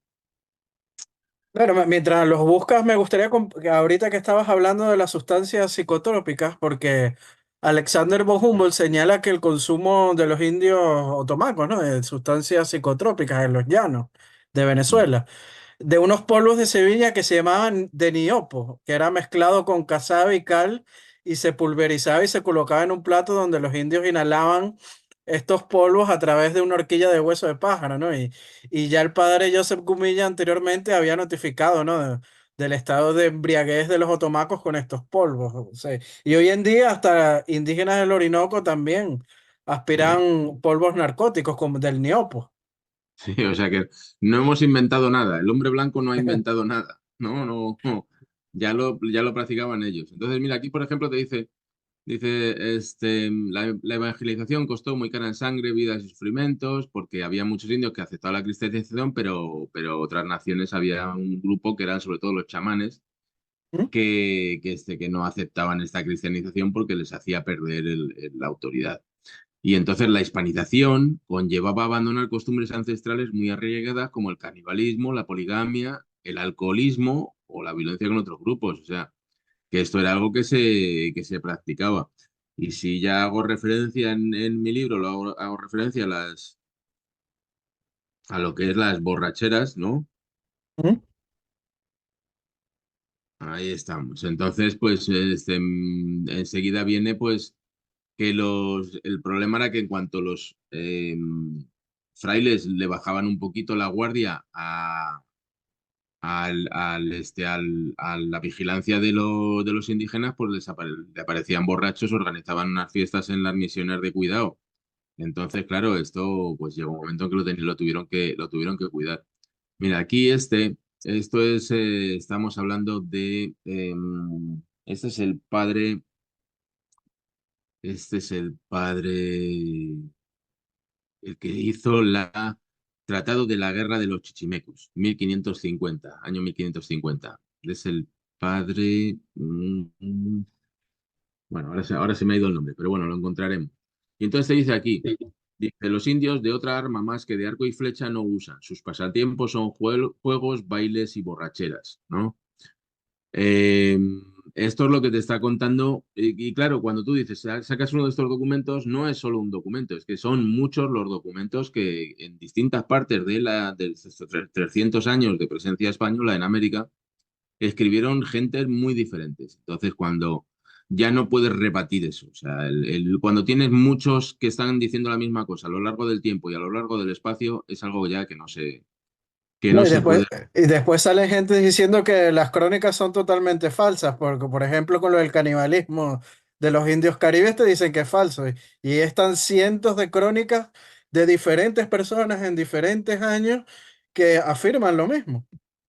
Claro, mientras los buscas, me gustaría que ahorita que estabas hablando de las sustancias psicotrópicas, porque Alexander von Humboldt señala que el consumo de los indios otomacos, ¿no? De sustancias psicotrópicas en los llanos de Mm. Venezuela, de unos polvos de Sevilla que se llamaban de niopo, que era mezclado con casabe y cal y se pulverizaba y se colocaba en un plato donde los indios inhalaban estos polvos a través de una horquilla de hueso de pájaro, ¿no? Y ya el padre Joseph Gumilla anteriormente había notificado, ¿no? Del estado de embriaguez de los otomacos con estos polvos. O sea, y hoy en día hasta indígenas del Orinoco también Sí. aspiran polvos narcóticos como del niopo. Sí, o sea que no hemos inventado nada. El hombre blanco no ha inventado nada. No, no, no. Ya lo practicaban ellos. Entonces, mira, aquí, por ejemplo, te dice, la evangelización costó muy cara en sangre, vidas y sufrimientos, porque había muchos indios que aceptaban la cristianización, pero otras naciones había un grupo que eran sobre todo los chamanes, ¿Mm? que no aceptaban esta cristianización porque les hacía perder la autoridad. Y entonces la hispanización conllevaba abandonar costumbres ancestrales muy arraigadas como el canibalismo, la poligamia, el alcoholismo o la violencia con otros grupos. O sea, que esto era algo que se practicaba. Y si ya hago referencia en mi libro, hago referencia a lo que es las borracheras, ¿no? ¿Mm? Ahí estamos. Entonces, pues enseguida viene pues que el problema era que en cuanto los frailes le bajaban un poquito la guardia a la vigilancia de los indígenas, pues le aparecían borrachos, organizaban unas fiestas en las misiones de cuidado. Entonces, claro, esto pues llegó un momento en que lo tuvieron que cuidar. Mira, aquí estamos hablando este es el padre, el que hizo la Tratado de la Guerra de los Chichimecos, 1550, año 1550. Es el padre, bueno, ahora se me ha ido el nombre, pero bueno, lo encontraremos. Y entonces te dice aquí, dice, los indios de otra arma más que de arco y flecha no usan. Sus pasatiempos son juegos, bailes y borracheras, ¿no? Eh, Esto es lo que te está contando. Y claro, cuando tú dices, sacas uno de estos documentos, no es solo un documento, es que son muchos los documentos que en distintas partes de estos 300 años de presencia española en América, escribieron gentes muy diferentes. Entonces, cuando ya no puedes rebatir eso, o sea, cuando tienes muchos que están diciendo la misma cosa a lo largo del tiempo y a lo largo del espacio, es algo ya que No, no y se después, puede. y después salen gente diciendo que las crónicas son totalmente falsas, porque por ejemplo con lo del canibalismo de los indios caribes te dicen que es falso, y están cientos de crónicas de diferentes personas en diferentes años que afirman lo mismo.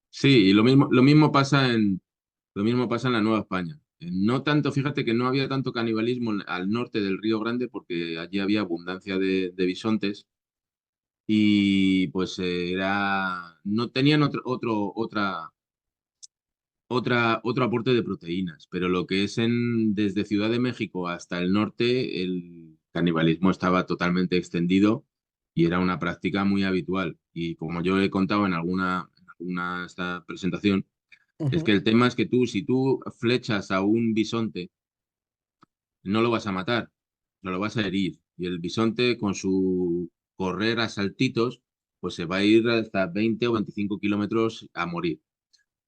Sí, y lo mismo pasa en la Nueva España. No tanto, fíjate que no había tanto canibalismo al norte del Río Grande porque allí había abundancia de bisontes y pues no tenían otro aporte de proteínas, pero lo que es desde Ciudad de México hasta el norte, el canibalismo estaba totalmente extendido y era una práctica muy habitual. Y como yo he contado en alguna esta presentación, es que Ujú. el tema es que si tú flechas a un bisonte, no lo vas a matar, no lo vas a herir. Y el bisonte, con su correr a saltitos, pues se va a ir hasta 20 o 25 kilómetros a morir.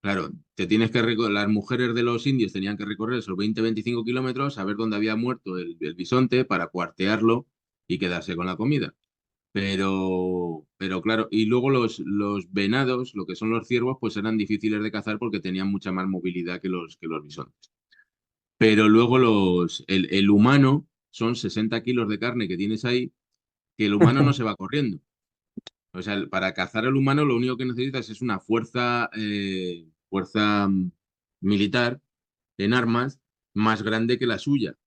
Claro, las mujeres de los indios tenían que recorrer esos 20-25 kilómetros a ver dónde había muerto el bisonte para cuartearlo y quedarse con la comida. Pero claro, y luego los venados, lo que son los ciervos, pues eran difíciles de cazar porque tenían mucha más movilidad que los bisontes. Pero luego el humano, son 60 kilos de carne que tienes ahí, que el humano no se va corriendo. O sea, para cazar al humano lo único que necesitas es una fuerza militar en armas más grande que la suya.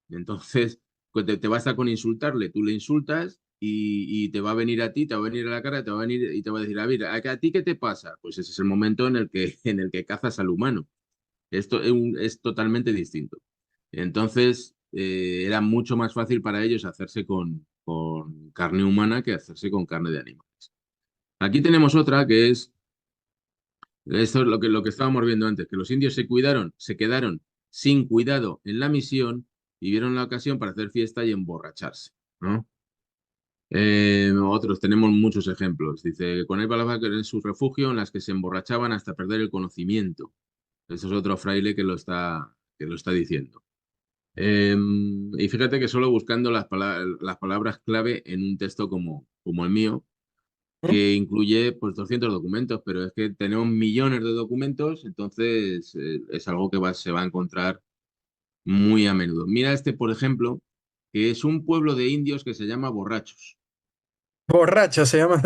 Entonces, pues te basta con insultarle. Tú le insultas y te va a venir a ti, te va a venir a la cara, te va a venir y te va a decir, a ver, ¿a ti qué te pasa? Pues ese es el momento en el que cazas al humano. Esto es totalmente distinto. Entonces, era mucho más fácil para ellos hacerse con carne humana que hacerse con carne de animales. Aquí tenemos otra que esto es lo que estábamos viendo antes, que los indios se quedaron sin cuidado en la misión y vieron la ocasión para hacer fiesta y emborracharse, ¿no? Otros, tenemos muchos ejemplos. Dice, con él palabra en su refugio en las que se emborrachaban hasta perder el conocimiento. Eso es otro fraile que lo está diciendo. Y fíjate que solo buscando las palabras clave en un texto como el mío, ¿Mm? que incluye pues 200 documentos, pero es que tenemos millones de documentos, entonces es algo que se va a encontrar muy a menudo. Mira este, por ejemplo, que es un pueblo de indios que se llama Borrachos. Borracho se llama.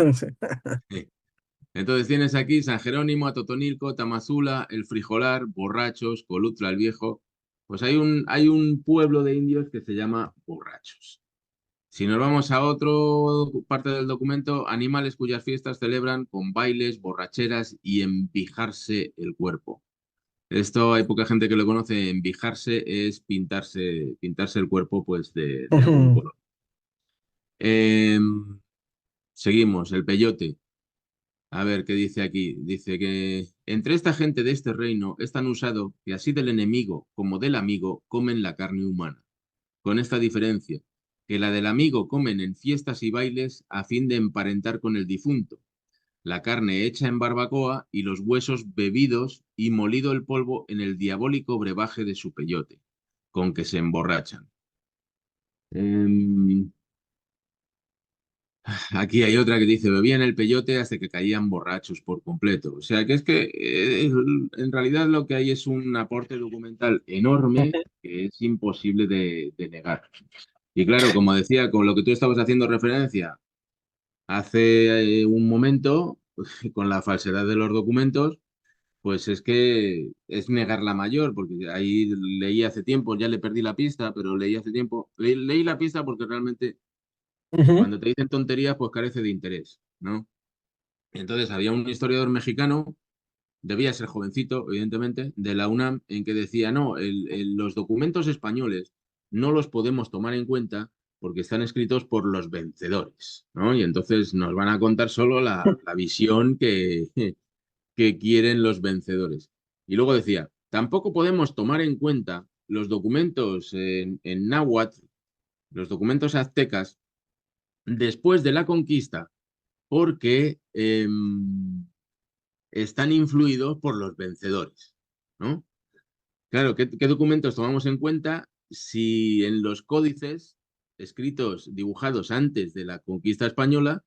Entonces tienes aquí San Jerónimo, Atotonilco, Tamazula, El Frijolar, Borrachos, Colutla el Viejo. Pues hay un pueblo de indios que se llama Borrachos. Si nos vamos a otro parte del documento, animales cuyas fiestas celebran con bailes, borracheras y envijarse el cuerpo. Esto hay poca gente que lo conoce. Envijarse es pintarse el cuerpo pues de algún Ujú. color. Seguimos, el peyote. A ver, ¿qué dice aquí? Dice que entre esta gente de este reino es tan usado que así del enemigo como del amigo comen la carne humana, con esta diferencia, que la del amigo comen en fiestas y bailes a fin de emparentar con el difunto, la carne hecha en barbacoa y los huesos bebidos y molido el polvo en el diabólico brebaje de su peyote, con que se emborrachan. Em, Aquí hay otra que dice, bebían el peyote hasta que caían borrachos por completo. O sea, que es que en realidad lo que hay es un aporte documental enorme que es imposible de negar. Y claro, como decía, con lo que tú estabas haciendo referencia hace un momento, con la falsedad de los documentos, pues es que es negar la mayor, porque ahí leí hace tiempo, ya le perdí la pista, pero leí hace tiempo, leí la pista porque realmente Ujú. cuando te dicen tonterías, pues carece de interés, ¿no? Entonces había un historiador mexicano, debía ser jovencito, evidentemente, de la UNAM, en que decía, no, los documentos españoles no los podemos tomar en cuenta porque están escritos por los vencedores, ¿no? Y entonces nos van a contar solo la visión que quieren los vencedores. Y luego decía, tampoco podemos tomar en cuenta los documentos en náhuatl, los documentos aztecas, después de la conquista, porque están influidos por los vencedores, ¿no? Claro, ¿qué documentos tomamos en cuenta si en los códices escritos, dibujados antes de la conquista española,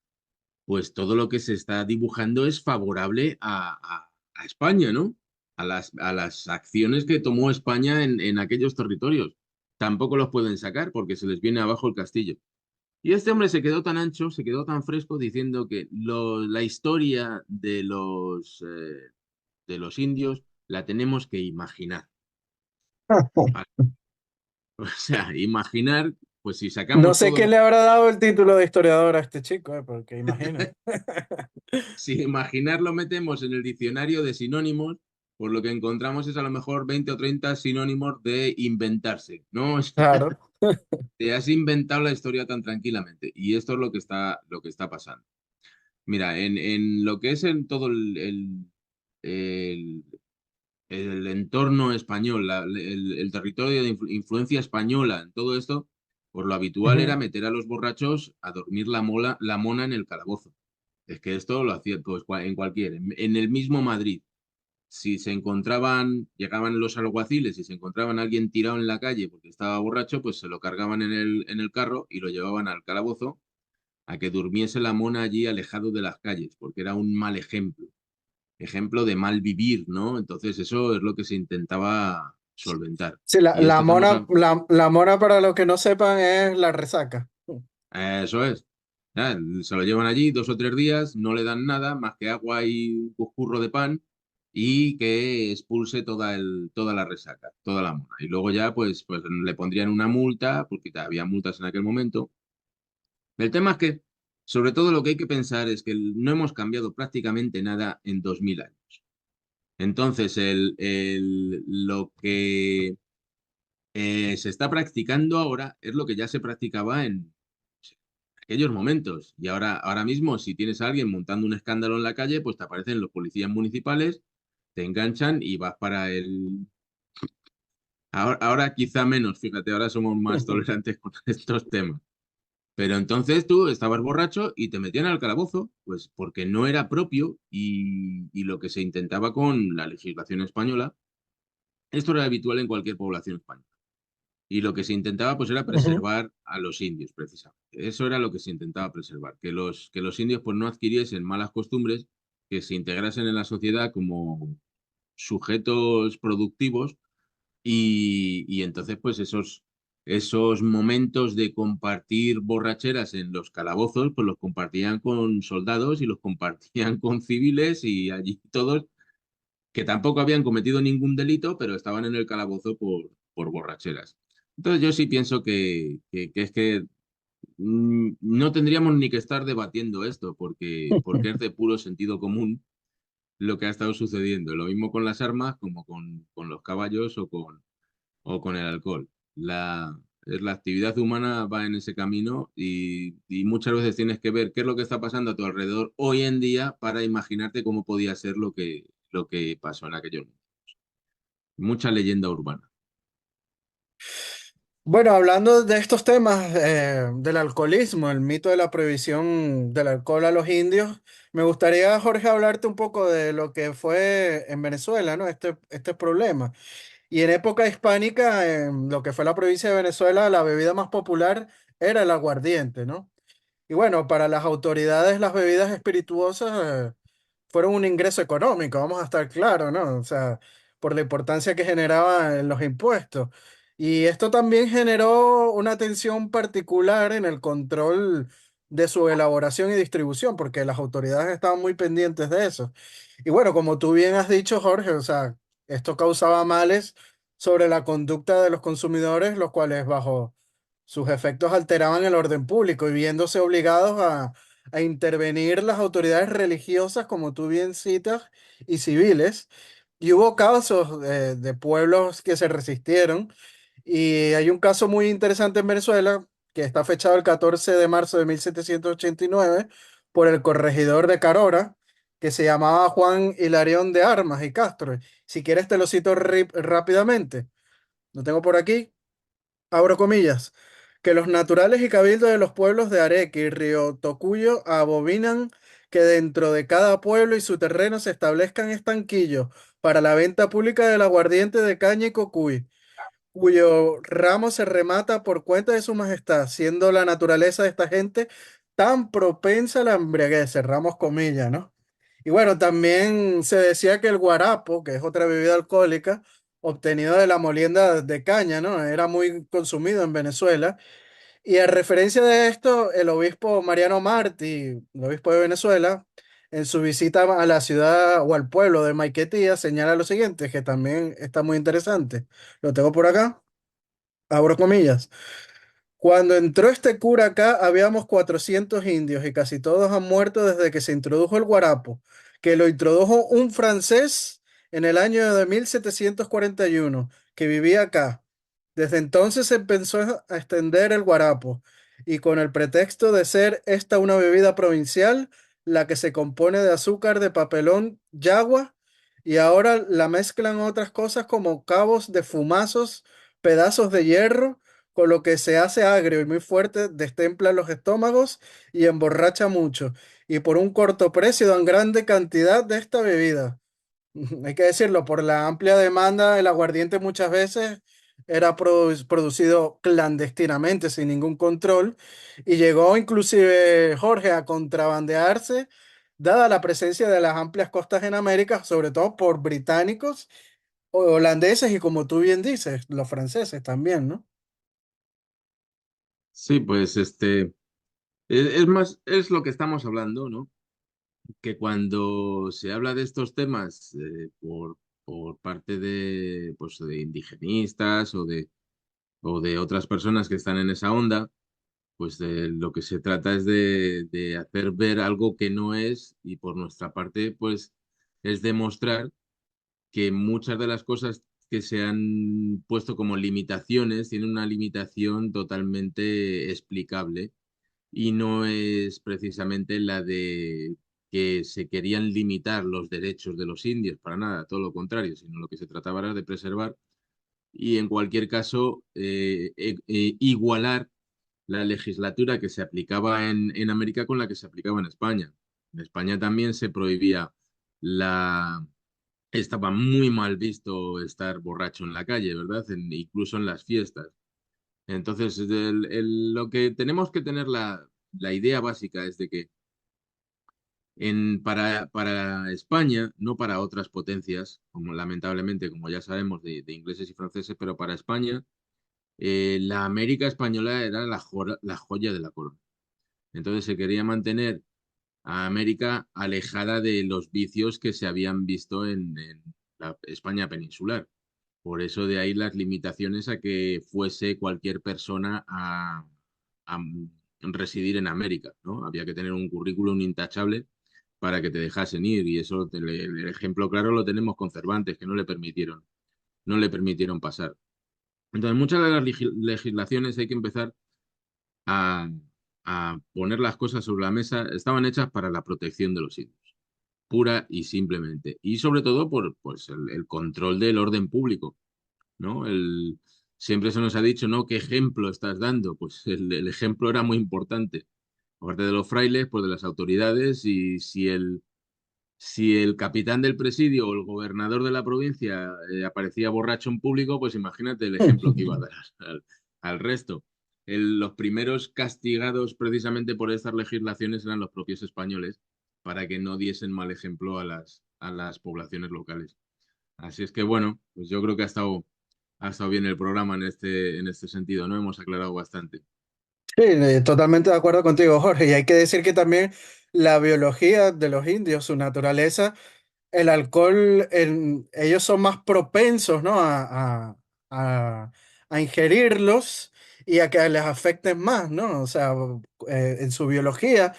pues todo lo que se está dibujando es favorable a España, ¿no? A las acciones que tomó España en aquellos territorios. Tampoco los pueden sacar porque se les viene abajo el castillo. Y este hombre se quedó tan ancho, se quedó tan fresco diciendo que la historia de los indios la tenemos que imaginar. O sea, imaginar, pues si No sacamos sé todos qué los... le habrá dado el título de historiador a este chico, porque imagina. Si imaginar lo metemos en el diccionario de sinónimos, pues lo que encontramos es a lo mejor 20 o 30 sinónimos de inventarse, ¿no? O sea, Claro. te has inventado la historia tan tranquilamente. Y esto es lo que está pasando. Mira, en lo que es en todo el, el entorno español, el territorio de influencia española, en todo esto, pues lo habitual era Ujú. meter a los borrachos a dormir la mona en el calabozo. Es que esto lo hacía pues, en cualquier, en el mismo Madrid. Si se encontraban, llegaban los alguaciles y se encontraban a alguien tirado en la calle porque estaba borracho, pues se lo cargaban en el carro y lo llevaban al calabozo a que durmiese la mona allí alejado de las calles, porque era un mal ejemplo de mal vivir, ¿no? Entonces eso es lo que se intentaba solventar. Sí, la, Y la esto estamos mona, la mona, para los que no sepan, es la resaca. Eso es. Ya, se lo llevan allí 2 o 3 días, no le dan nada más que agua y un coscurro de pan y que expulse toda la resaca, toda la mona. Y luego ya pues le pondrían una multa, porque había multas en aquel momento. El tema es que, sobre todo lo que hay que pensar es que no hemos cambiado prácticamente nada en 2000 años. Entonces, lo que se está practicando ahora es lo que ya se practicaba en aquellos momentos. Y ahora mismo, si tienes a alguien montando un escándalo en la calle, pues te aparecen los policías municipales, te enganchan y vas para el... Ahora quizá menos, fíjate, ahora somos más tolerantes con estos temas. Pero entonces tú estabas borracho y te metían al calabozo, pues porque no era propio y lo que se intentaba con la legislación española, esto era habitual en cualquier población española. Y lo que se intentaba pues era Ujú. preservar a los indios, precisamente. Eso era lo que se intentaba preservar, que los indios pues no adquiriesen malas costumbres, que se integrasen en la sociedad como sujetos productivos y entonces pues esos momentos de compartir borracheras en los calabozos pues los compartían con soldados y los compartían con civiles y allí todos que tampoco habían cometido ningún delito, pero estaban en el calabozo por borracheras. Entonces yo sí pienso que es que no tendríamos ni que estar debatiendo esto, porque es de puro sentido común lo que ha estado sucediendo. Lo mismo con las armas como con los caballos o con el alcohol. La actividad humana va en ese camino y muchas veces tienes que ver qué es lo que está pasando a tu alrededor hoy en día para imaginarte cómo podía ser lo que pasó en aquellos momentos. Mucha leyenda urbana. Bueno, hablando de estos temas del alcoholismo, el mito de la prohibición del alcohol a los indios, me gustaría, Jorge, hablarte un poco de lo que fue en Venezuela, ¿no? Este problema. Y en época hispánica, en lo que fue la provincia de Venezuela, la bebida más popular era el aguardiente, ¿no? Y bueno, para las autoridades las bebidas espirituosas fueron un ingreso económico, vamos a estar claros, ¿no? O sea, por la importancia que generaba en los impuestos. Y esto también generó una tensión particular en el control de su elaboración y distribución, porque las autoridades estaban muy pendientes de eso. Y bueno, como tú bien has dicho, Jorge, o sea, esto causaba males sobre la conducta de los consumidores, los cuales bajo sus efectos alteraban el orden público y viéndose obligados a intervenir las autoridades religiosas, como tú bien citas, y civiles. Y hubo casos de pueblos que se resistieron. Y hay un caso muy interesante en Venezuela que está fechado el 14 de marzo de 1789 por el corregidor de Carora, que se llamaba Juan Hilarión de Armas y Castro. Si quieres te lo cito rápidamente. Lo tengo por aquí. Abro comillas, que los naturales y cabildos de los pueblos de Areque y Río Tocuyo abominan que dentro de cada pueblo y su terreno se establezcan estanquillos para la venta pública del aguardiente de caña y cocuy, cuyo ramo se remata por cuenta de su majestad, siendo la naturaleza de esta gente tan propensa a la embriaguez, cerramos comillas, ¿no? Y bueno, también se decía que el guarapo, que es otra bebida alcohólica, obtenida de la molienda de caña, ¿no? Era muy consumido en Venezuela. Y a referencia de esto, el obispo Mariano Martí, el obispo de Venezuela, en su visita a la ciudad o al pueblo de Maiquetía, señala lo siguiente, que también está muy interesante. Lo tengo por acá, abro comillas. Cuando entró este cura acá, habíamos 400 indios y casi todos han muerto desde que se introdujo el guarapo, que lo introdujo un francés en el año de 1741, que vivía acá. Desde entonces se empezó a extender el guarapo, y con el pretexto de ser esta una bebida provincial, la que se compone de azúcar de papelón, yagua, y ahora la mezclan otras cosas como cabos de fumazos, pedazos de hierro con lo que se hace agrio y muy fuerte, destempla los estómagos y emborracha mucho. Y por un corto precio dan grande cantidad de esta bebida. Hay que decirlo, por la amplia demanda, el aguardiente muchas veces era producido clandestinamente, sin ningún control, y llegó inclusive Jorge a contrabandearse, dada la presencia de las amplias costas en América, sobre todo por británicos, holandeses y como tú bien dices, los franceses también, ¿no? Sí, pues es más, es lo que estamos hablando, ¿no? Que cuando se habla de estos temas por parte de, pues, de indigenistas o de otras personas que están en esa onda, pues de lo que se trata es de hacer ver algo que no es y por nuestra parte, pues es demostrar que muchas de las cosas que se han puesto como limitaciones tienen una limitación totalmente explicable y no es precisamente la de que se querían limitar los derechos de los indios, para nada, todo lo contrario, sino lo que se trataba era de preservar y en cualquier caso igualar la legislatura que se aplicaba en América con la que se aplicaba en España. En España también se prohibía la... Estaba muy mal visto estar borracho en la calle, ¿verdad? Incluso en las fiestas. Entonces, lo que tenemos que tener la idea básica es de que para España, no para otras potencias, como lamentablemente, como ya sabemos, de ingleses y franceses, pero para España, la América española era la joya de la corona. Entonces se quería mantener a América alejada de los vicios que se habían visto en la España peninsular. Por eso de ahí las limitaciones a que fuese cualquier persona a residir en América, ¿no? Había que tener un currículum intachable para que te dejasen ir y eso, el ejemplo claro lo tenemos con Cervantes, que no le permitieron pasar. Entonces, muchas de las legislaciones hay que empezar a, a poner las cosas sobre la mesa, estaban hechas para la protección de los indios, pura y simplemente. Y sobre todo por pues, el control del orden público, ¿no? Siempre se nos ha dicho, ¿no? ¿Qué ejemplo estás dando? Pues el ejemplo era muy importante. Aparte de los frailes, pues de las autoridades, y si el capitán del presidio o el gobernador de la provincia aparecía borracho en público, pues imagínate el ejemplo que iba a dar al resto. Los primeros castigados precisamente por estas legislaciones eran los propios españoles, para que no diesen mal ejemplo a las poblaciones locales. Así es que bueno, pues yo creo que ha estado bien el programa en este sentido, ¿no? Hemos aclarado bastante. Sí, totalmente de acuerdo contigo, Jorge. Y hay que decir que también la biología de los indios, su naturaleza, el alcohol, ellos son más propensos, ¿no? A ingerirlos y a que les afecten más, ¿no? O sea, en su biología,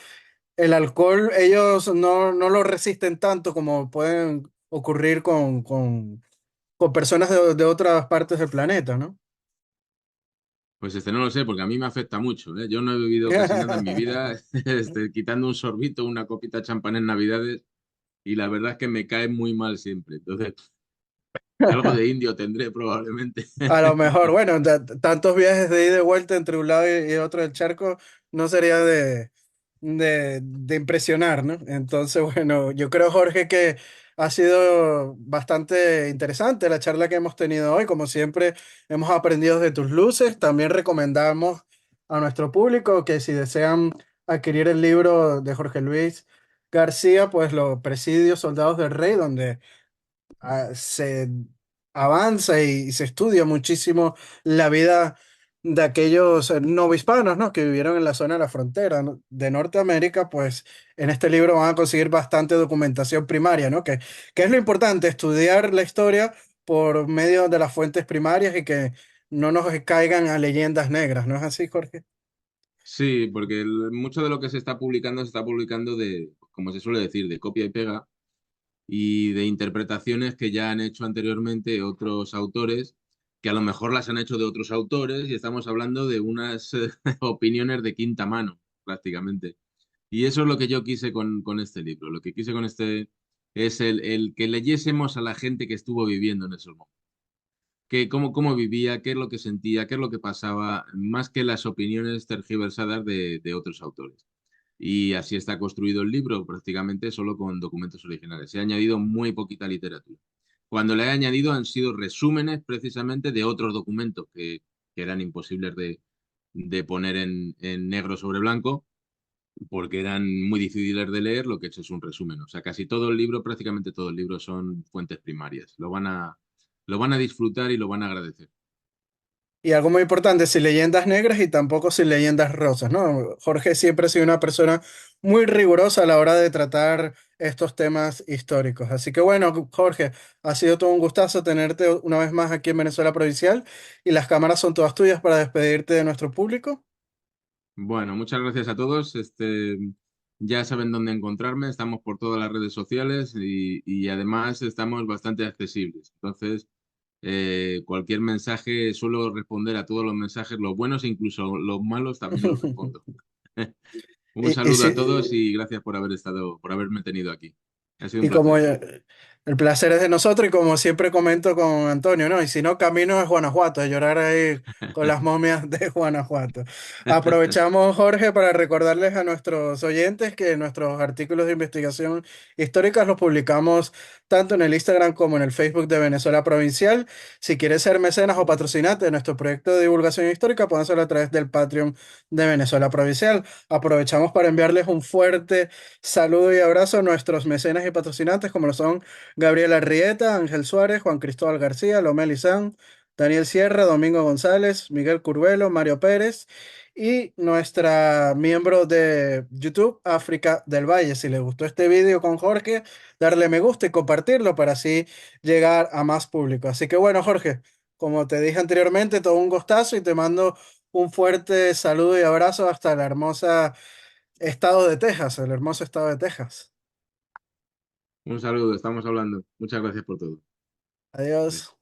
el alcohol ellos no lo resisten tanto como pueden ocurrir con personas de otras partes del planeta, ¿no? Pues no lo sé, porque a mí me afecta mucho, ¿eh? Yo no he bebido casi nada en mi vida, quitando un sorbito, una copita de champán en Navidades, y la verdad es que me cae muy mal siempre. Entonces, algo de indio tendré probablemente. A lo mejor, bueno, tantos viajes de ida y vuelta entre un lado y otro del charco no sería de impresionar, ¿no? Entonces, bueno, yo creo, Jorge, que ha sido bastante interesante la charla que hemos tenido hoy. Como siempre, hemos aprendido de tus luces. También recomendamos a nuestro público que si desean adquirir el libro de Jorge Luis García, pues los Presidios Soldados del Rey, donde se avanza y se estudia muchísimo la vida de aquellos novohispanos, ¿no? Que vivieron en la zona de la frontera, ¿no? De Norteamérica, pues en este libro van a conseguir bastante documentación primaria, ¿no? Que es lo importante, estudiar la historia por medio de las fuentes primarias y que no nos caigan a leyendas negras, ¿no es así, Jorge? Sí, porque mucho de lo que se está publicando de, como se suele decir, de copia y pega, y de interpretaciones que ya han hecho anteriormente otros autores, que a lo mejor las han hecho de otros autores, y estamos hablando de unas opiniones de quinta mano, prácticamente. Y eso es lo que yo quise con este libro. Lo que quise con este es el que leyésemos a la gente que estuvo viviendo en esos momentos. Cómo vivía, qué es lo que sentía, qué es lo que pasaba, más que las opiniones tergiversadas de otros autores. Y así está construido el libro, prácticamente solo con documentos originales. Se ha añadido muy poquita literatura. Cuando le he añadido han sido resúmenes precisamente de otros documentos que eran imposibles de poner en negro sobre blanco, porque eran muy difíciles de leer. Lo que he hecho es un resumen. O sea, casi todo el libro, prácticamente todo el libro son fuentes primarias. Lo van a disfrutar y lo van a agradecer. Y algo muy importante, sin leyendas negras y tampoco sin leyendas rosas, ¿no? Jorge siempre ha sido una persona muy rigurosa a la hora de tratar estos temas históricos. Así que bueno, Jorge, ha sido todo un gustazo tenerte una vez más aquí en Venezuela Provincial y las cámaras son todas tuyas para despedirte de nuestro público. Bueno, muchas gracias a todos. Ya saben dónde encontrarme. Estamos por todas las redes sociales y además estamos bastante accesibles. Entonces, cualquier mensaje, suelo responder a todos los mensajes, los buenos e incluso los malos también los respondo. Un Y, y, saludo a si- todos y gracias por haberme tenido aquí. Ha sido un y como, placer. El placer es de nosotros y como siempre comento con Antonio, ¿no? Y si no, camino a Guanajuato, a llorar ahí con las momias de Guanajuato. Aprovechamos, Jorge, para recordarles a nuestros oyentes que nuestros artículos de investigación históricas los publicamos tanto en el Instagram como en el Facebook de Venezuela Provincial. Si quieres ser mecenas o patrocinante de nuestro proyecto de divulgación histórica, pueden hacerlo a través del Patreon de Venezuela Provincial. Aprovechamos para enviarles un fuerte saludo y abrazo a nuestros mecenas y patrocinantes, como lo son Gabriela Arrieta, Ángel Suárez, Juan Cristóbal García, Lomé Lizán, Daniel Sierra, Domingo González, Miguel Curvelo, Mario Pérez y nuestra miembro de YouTube, África del Valle. Si les gustó este video con Jorge, darle me gusta y compartirlo para así llegar a más público. Así que bueno, Jorge, como te dije anteriormente, todo un gustazo y te mando un fuerte saludo y abrazo hasta la hermosa estado de Texas, el hermoso estado de Texas. Un saludo, estamos hablando. Muchas gracias por todo. Adiós.